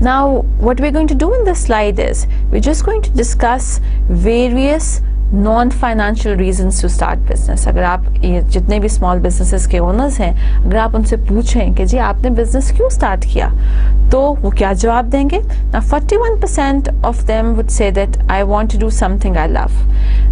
Now, what we're going to do in this slide is we're just going to discuss various non-financial reasons to start business. अगर आप ये जितने भी small businesses के owners हैं, अगर आप उनसे पूछें कि जी आपने business क्यों start किया, तो वो क्या जवाब देंगे? Now 41% of them would say that I want to do something I love.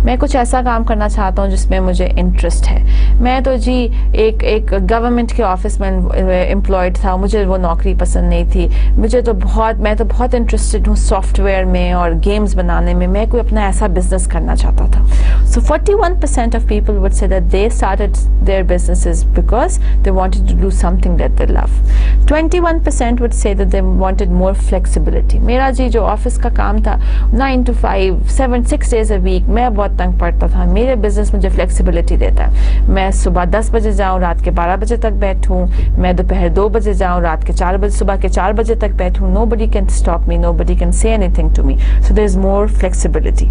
मैं कुछ ऐसा काम करना चाहता हूँ जिसमें मुझे इंटरेस्ट है। मैं तो जी एक गवर्नमेंट के ऑफिस में एम्प्लॉयड था, मुझे वो नौकरी पसंद नहीं थी। मैं तो बहुत इंटरेस्टेड हूँ सॉफ्टवेयर में और गेम्स बनाने में। मैं कोई अपना ऐसा बिजनेस करना चाहता था। So 41% of people would say that they started their businesses because they wanted to do something that they love. 21% would say that they wanted more flexibility. मेरा जी जो ऑफिस का काम था 9 to 5, 6 days a week, मैं बहुत तंग पड़ता था। मेरे बिजनेस मुझे फ्लेक्सिबिलिटी देता है। मैं सुबह 10 बजे जाऊँ, रात के 12 बजे तक बैठूँ। मैं दोपहर 2 बजे जाऊँ, रात के 4 बजे, सुबह के 4 बजे तक बैठूँ। Nobody can stop me, nobody can say anything to me. So there's more flexibility.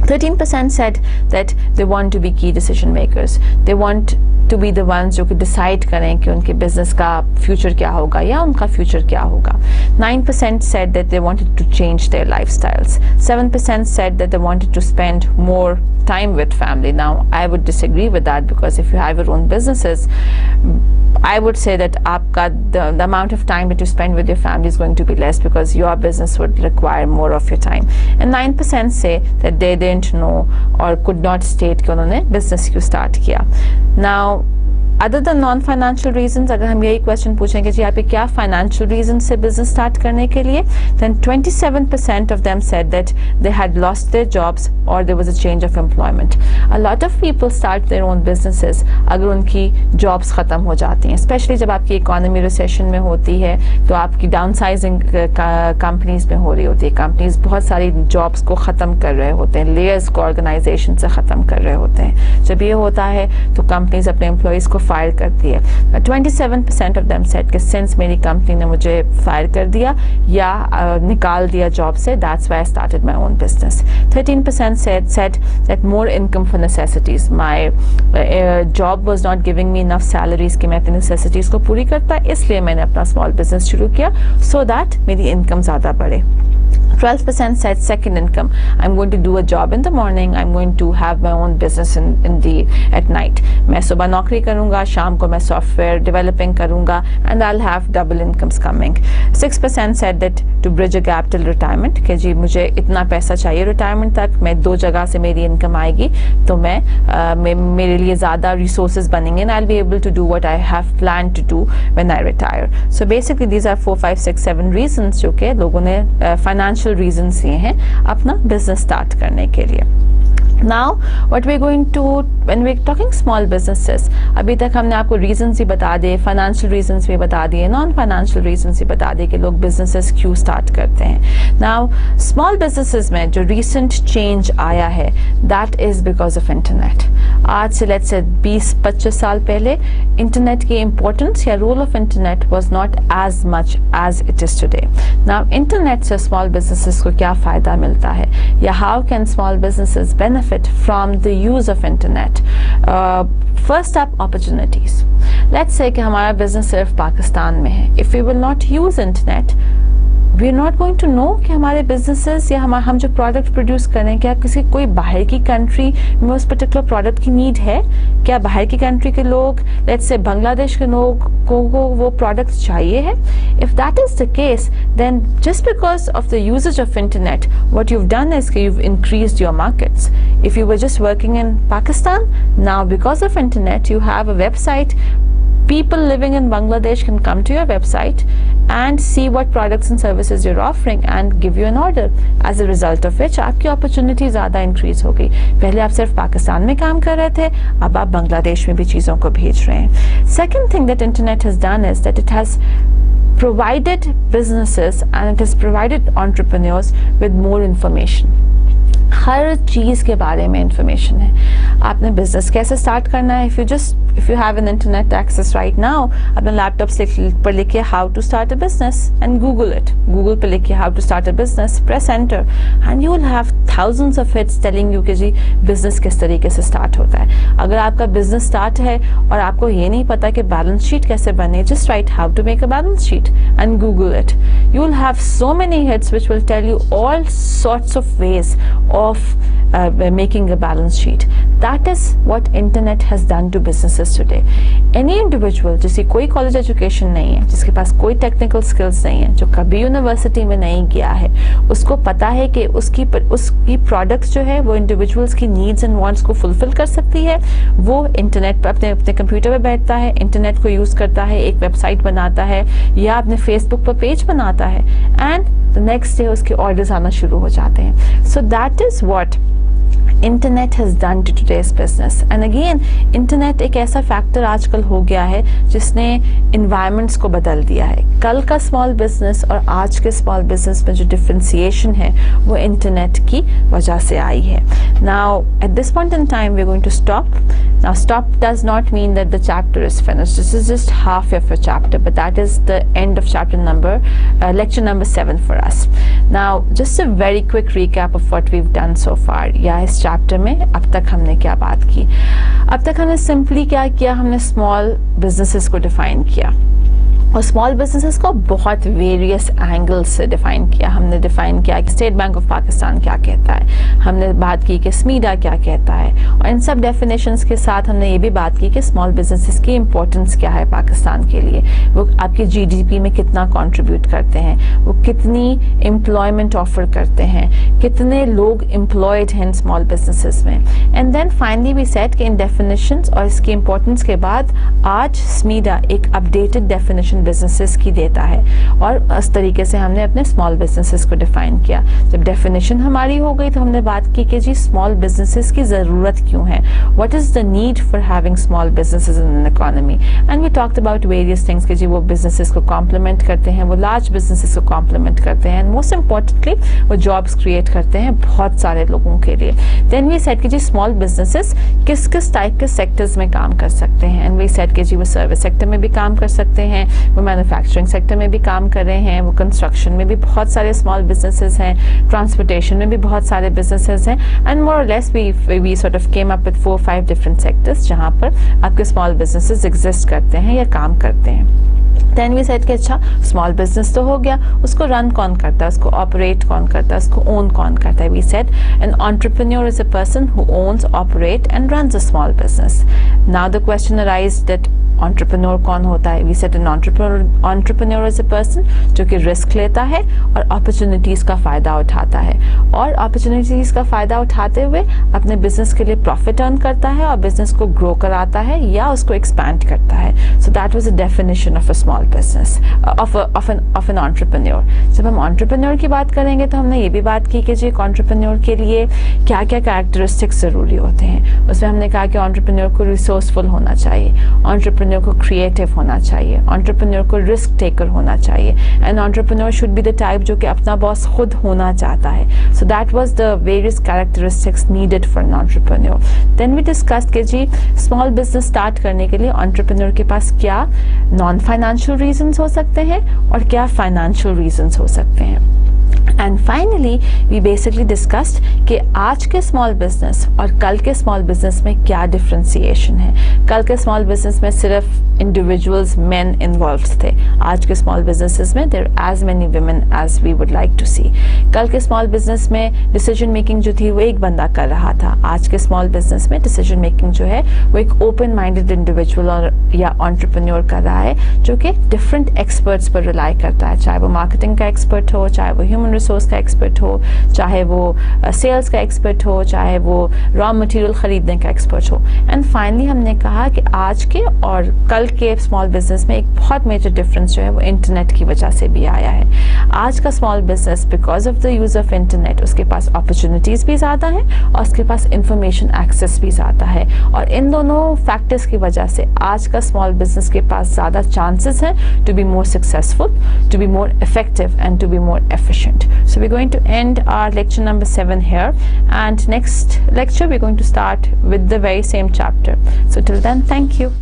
13% said that they want to be key decision makers. They want to be the ones जो कि decide करें कि उनके business का future क्या होगा या उनका future क्या होगा. 9% said that they wanted to change their lifestyles. 7% said that they wanted to spend more time with family. Now, I would disagree with that because if you have your own businesses, I would say that the amount of time that you spend with your family is going to be less because your business would require more of your time. And 9% say that they didn't know or could not state कि उन्होंने business क्यों start किया. Now, other than non-financial reasons, अगर हम यही question पूछेंगे जी आप क्या फाइनेंशियल रीजन से बिजनेस स्टार्ट करने के लिए, then 27% of them said that they had lost their jobs or there was a change of employment. A lot of people start their own businesses अगर उनकी जॉब्स ख़त्म हो जाती हैं, स्पेशली जब आपकी इकोनॉमी रिसेशन में होती है तो आपकी डाउनसाइजिंग कंपनीज में हो रही होती है। कंपनीज बहुत सारी जॉब्स को ख़त्म कर रहे होते हैं, लेयर्स को ऑर्गेनाइजेशन से ख़त्म कर रहे होते हैं। जब ये होता है तो कंपनीज अपने एम्प्लॉयज़ को फायर करती है। 27% ऑफ देम सेड कि सिंस मेरी कंपनी ने मुझे फायर कर दिया या निकाल दिया जॉब से, that's why I started my own business. 13% said that more income for necessities. My job was not giving me enough salaries कि मैं अपनी necessities को पूरी करता, इसलिए मैंने अपना स्मॉल बिजनेस शुरू किया so that मेरी इनकम ज़्यादा बढ़े। 12% said second income. I'm going to do a job in the morning. I'm going to have my own business at night. मैं सुबह नौकरी करूँगा, शाम को मैं सॉफ्टवेयर डेवलपिंग करूँगा, and I'll have double incomes coming. 6% said that to bridge a gap till retirement कि जी मुझे इतना पैसा चाहिए रिटायरमेंट तक, मैं 2 जगह से मेरी इनकम आएगी तो मेरे लिए ज़्यादा resources बनेंगे and I'll be able to do what I have planned to do when I retire. So basically these are 4, 5, 6, 7 reasons जो कि लोगों ने financial reasons ये हैं अपना business start करने के लिए। Now, what we're going to, when we're talking small businesses, अभी तक हमने आपको reasons ही बता दिए, financial reasons भी बता दिए, non-financial reasons भी बता दिए कि लोग businesses क्यों start करते हैं। Now, small businesses में जो recent change आया है, that is because of internet. आज से let's say 20-25 साल पहले internet की importance या role of internet was not as much as it is today. Now, internet से small businesses को क्या फ़ायदा मिलता है या how can small businesses benefit from the use of internet? First up, opportunities. Let's say कि हमारा business सिर्फ पाकिस्तान में है. If we will not use internet, we are not going to know कि हमारे businesses या हम जो product produce करें क्या कोई बाहर की country में उस particular product की need है, क्या बाहर की country के लोग, let's say बांग्लादेश के लोग को वो product चाहिए है. If that is the case, then just because of the usage of internet, what you've done is you've increased your markets. If you were just working in Pakistan, now because of internet you have a website. People living in Bangladesh can come to your website and see what products and services you're offering and give you an order. As a result of which आपकी opportunity ज़्यादा increase हो गई. पहले आप सिर्फ पाकिस्तान में काम कर रहे थे, अब आप बांग्लादेश में भी चीज़ों को भेज रहे हैं. Second thing that internet has done is that it has provided businesses and it has provided entrepreneurs with more information. हर चीज़ के बारे में इंफॉर्मेशन है. आपने बिजनेस कैसे स्टार्ट करना है, if you have an internet access right now, अपने laptop पर लिखिए how to start a business and Google it. Google पे लिखिए how to start a business, press enter and you will have thousands of hits telling you कि जी business किस तरीके से start होता है. अगर आपका बिजनेस स्टार्ट है और आपको ये नहीं पता कि बैलेंस शीट कैसे बने, just write how to make a balance sheet and Google it. You will have so many hits which will tell you all sorts of ways of making a balance sheet. That is what internet has done to businesses today. Any individual जिसकी कोई college education नहीं है, जिसके पास कोई technical skills नहीं है, जो कभी यूनिवर्सिटी में नहीं गया है, उसको पता है कि उसकी प्रोडक्ट्स जो है वो इंडिविजुअल्स की नीड्स एंड वांट्स को फुलफिल कर सकती है. वो इंटरनेट पर अपने कंप्यूटर पे बैठता है, इंटरनेट को यूज करता है, एक वेबसाइट बनाता है या अपने फेसबुक पर पेज बनाता है, एंड द नेक्स्ट डे उसके ऑर्डर्स आना शुरू हो जाते हैं. So that is what internet has done to today's business. And again internet एक ऐसा फैक्टर आजकल हो गया है जिसने इन्वायरमेंट्स को बदल दिया है. कल का स्मॉल बिजनेस और आज के स्मॉल बिजनेस में जो डिफ्रेंसिएशन है वो इंटरनेट की वजह से आई है. Now at this point in time we are going to stop. Now stop does not mean that the chapter is finished. This is just half of a chapter, but that is the end of lecture number 7 for us. Now just a very quick recap of what we've done so far. या इस chapter में अब तक हमने क्या बात की. अब तक हमने simply क्या किया, हमने small businesses को define किया और स्मॉल बिजनेसेस को बहुत वेरियस एंगल्स से डिफाइन किया. हमने डिफाइन किया कि स्टेट बैंक ऑफ पाकिस्तान क्या कहता है, हमने बात की कि स्मीडा क्या कहता है, और इन सब डेफिनेशंस के साथ हमने ये भी बात की कि स्मॉल बिजनेसेस की इंपॉर्टेंस क्या है पाकिस्तान के लिए, वो आपकी जीडीपी में कितना कंट्रीब्यूट करते हैं, वो कितनी एम्प्लॉयमेंट ऑफर करते हैं, कितने लोग एम्प्लॉयड हैं स्मॉल बिजनेसेस में. And then finally we said कि इन डेफिनेशंस और इसकी इंपॉर्टेंस के बाद आज स्मीडा एक अपडेटेड डेफिनेशन बिजनेसेस की देता है और इस तरीके से हमने अपने स्मॉल बिजनेसेस को डिफाइन किया. जब डेफिनेशन हमारी हो गई तो हमने बात की कि जी स्मॉल बिजनेसेस की ज़रूरत क्यों है, what is the need for having small businesses in an economy. And we talked about various things कि जी वो बिजनेसेस को कॉम्प्लीमेंट करते हैं, वो लार्ज बिजनेसेस को कॉम्प्लीमेंट करते हैं, एंड मोस्ट इंपॉर्टेंटली वो जॉब्स क्रिएट करते हैं बहुत सारे लोगों के लिए. देन वी सेड कि जी स्मॉल बिजनेसेस किस किस टाइप के सेक्टर्स में काम कर सकते हैं, एंड वी सेड कि जी वो सर्विस सेक्टर में भी काम कर सकते हैं, वो मैन्युफैक्चरिंग सेक्टर में भी काम कर रहे हैं, वो कंस्ट्रक्शन में भी बहुत सारे स्मॉल बिजनेसेस हैं, ट्रांसपोर्टेशन में भी बहुत सारे बिजनेसेस हैं, एंड मोर और less we sort of came up with 4-5 different sectors जहाँ पर आपके स्मॉल बिजनेसेस एग्जिस्ट करते हैं या काम करते हैं. देन वी सेड कि अच्छा स्मॉल बिजनेस तो हो गया, उसको रन कौन करता है, उसको ऑपरेट कौन करता है, उसको ओन कौन करता है. We said an entrepreneur is a person who owns, operate and runs a small business. Now the question arise that entrepreneur कौन होता है. We said an entrepreneur is a person जो कि रिस्क लेता है और अपॉर्चुनिटीज़ का फ़ायदा उठाता है, और अपॉर्चुनिटीज़ का फ़ायदा उठाते हुए अपने बिजनेस के लिए प्रॉफिट अर्न करता है और बिजनेस को ग्रो कराता है या उसको एक्सपैंड करता है. So that was a definition of a small business of an entrepreneur. जब हम एंटरप्रेन्योर की बात करेंगे तो हमने ये भी बात की कि जी एक एंटरप्रेन्योर के लिए क्या क्या कैरेक्टरिस्टिक्स ज़रूरी होते हैं. उसमें हमने कहा कि एंटरप्रेन्योर को रिसोर्सफुल होना चाहिए, एंटरप्रेन्योर को क्रिएटिव होना चाहिए, एंटरप्रेन्योर को रिस्क टेकर होना चाहिए, and entrepreneur should be the type जो कि अपना बॉस खुद होना चाहता है. So that was the various characteristics needed for an entrepreneur. Then we discussed कि जी स्मॉल बिजनेस स्टार्ट करने के लिए एंटरप्रेन्योर के पास क्या नॉन फाइनेंशियल रीजंस हो सकते हैं और क्या फाइनेंशियल रीजंस हो सकते हैं. And finally we basically discussed कि आज के स्मॉल बिजनेस और कल के स्मॉल बिजनेस में क्या डिफ्रेंसिएशन है. कल के स्मॉल बिजनेस में सिर्फ इंडिविजुअल्स मेन इन्वॉल्व थे, आज के स्मॉल बिजनेसेस में there as many women as we would like to see. कल के स्मॉल बिजनेस में डिसीजन मेकिंग जो थी वो एक बंदा कर रहा था, आज के स्मॉल बिजनेस में डिसीजन मेकिंग जो है वो एक ओपन माइंडेड इंडिविजुअल और या एंटरप्रेन्योर कर रहा है जो कि डिफरेंट एक्सपर्ट्स पर रिलाई करता है, चाहे वो मार्केटिंग का एक्सपर्ट हो, चाहे वो ह्यूमन रिसोर्स का एक्सपर्ट हो, चाहे वो सेल्स का एक्सपर्ट हो, चाहे वो रॉ मटेरियल खरीदने का एक्सपर्ट हो. एंड फाइनली हमने कहा कि आज के और कल के स्मॉल बिजनेस में एक बहुत मेजर डिफरेंस जो है वो इंटरनेट की वजह से भी आया है. आज का small business because of the use of internet उसके पास अपॉर्चुनिटीज भी ज़्यादा हैं और उसके पास इंफॉर्मेशन एक्सेस भी ज़्यादा है, और इन दोनों फैक्टर्स की वजह से आज का स्मॉल बिजनेस के पास ज़्यादा चांसेस हैं to be more successful, to be more effective and to be more efficient. So we're going to end our lecture number 7 here, and next lecture we're going to start with the very same chapter. So till then, thank you.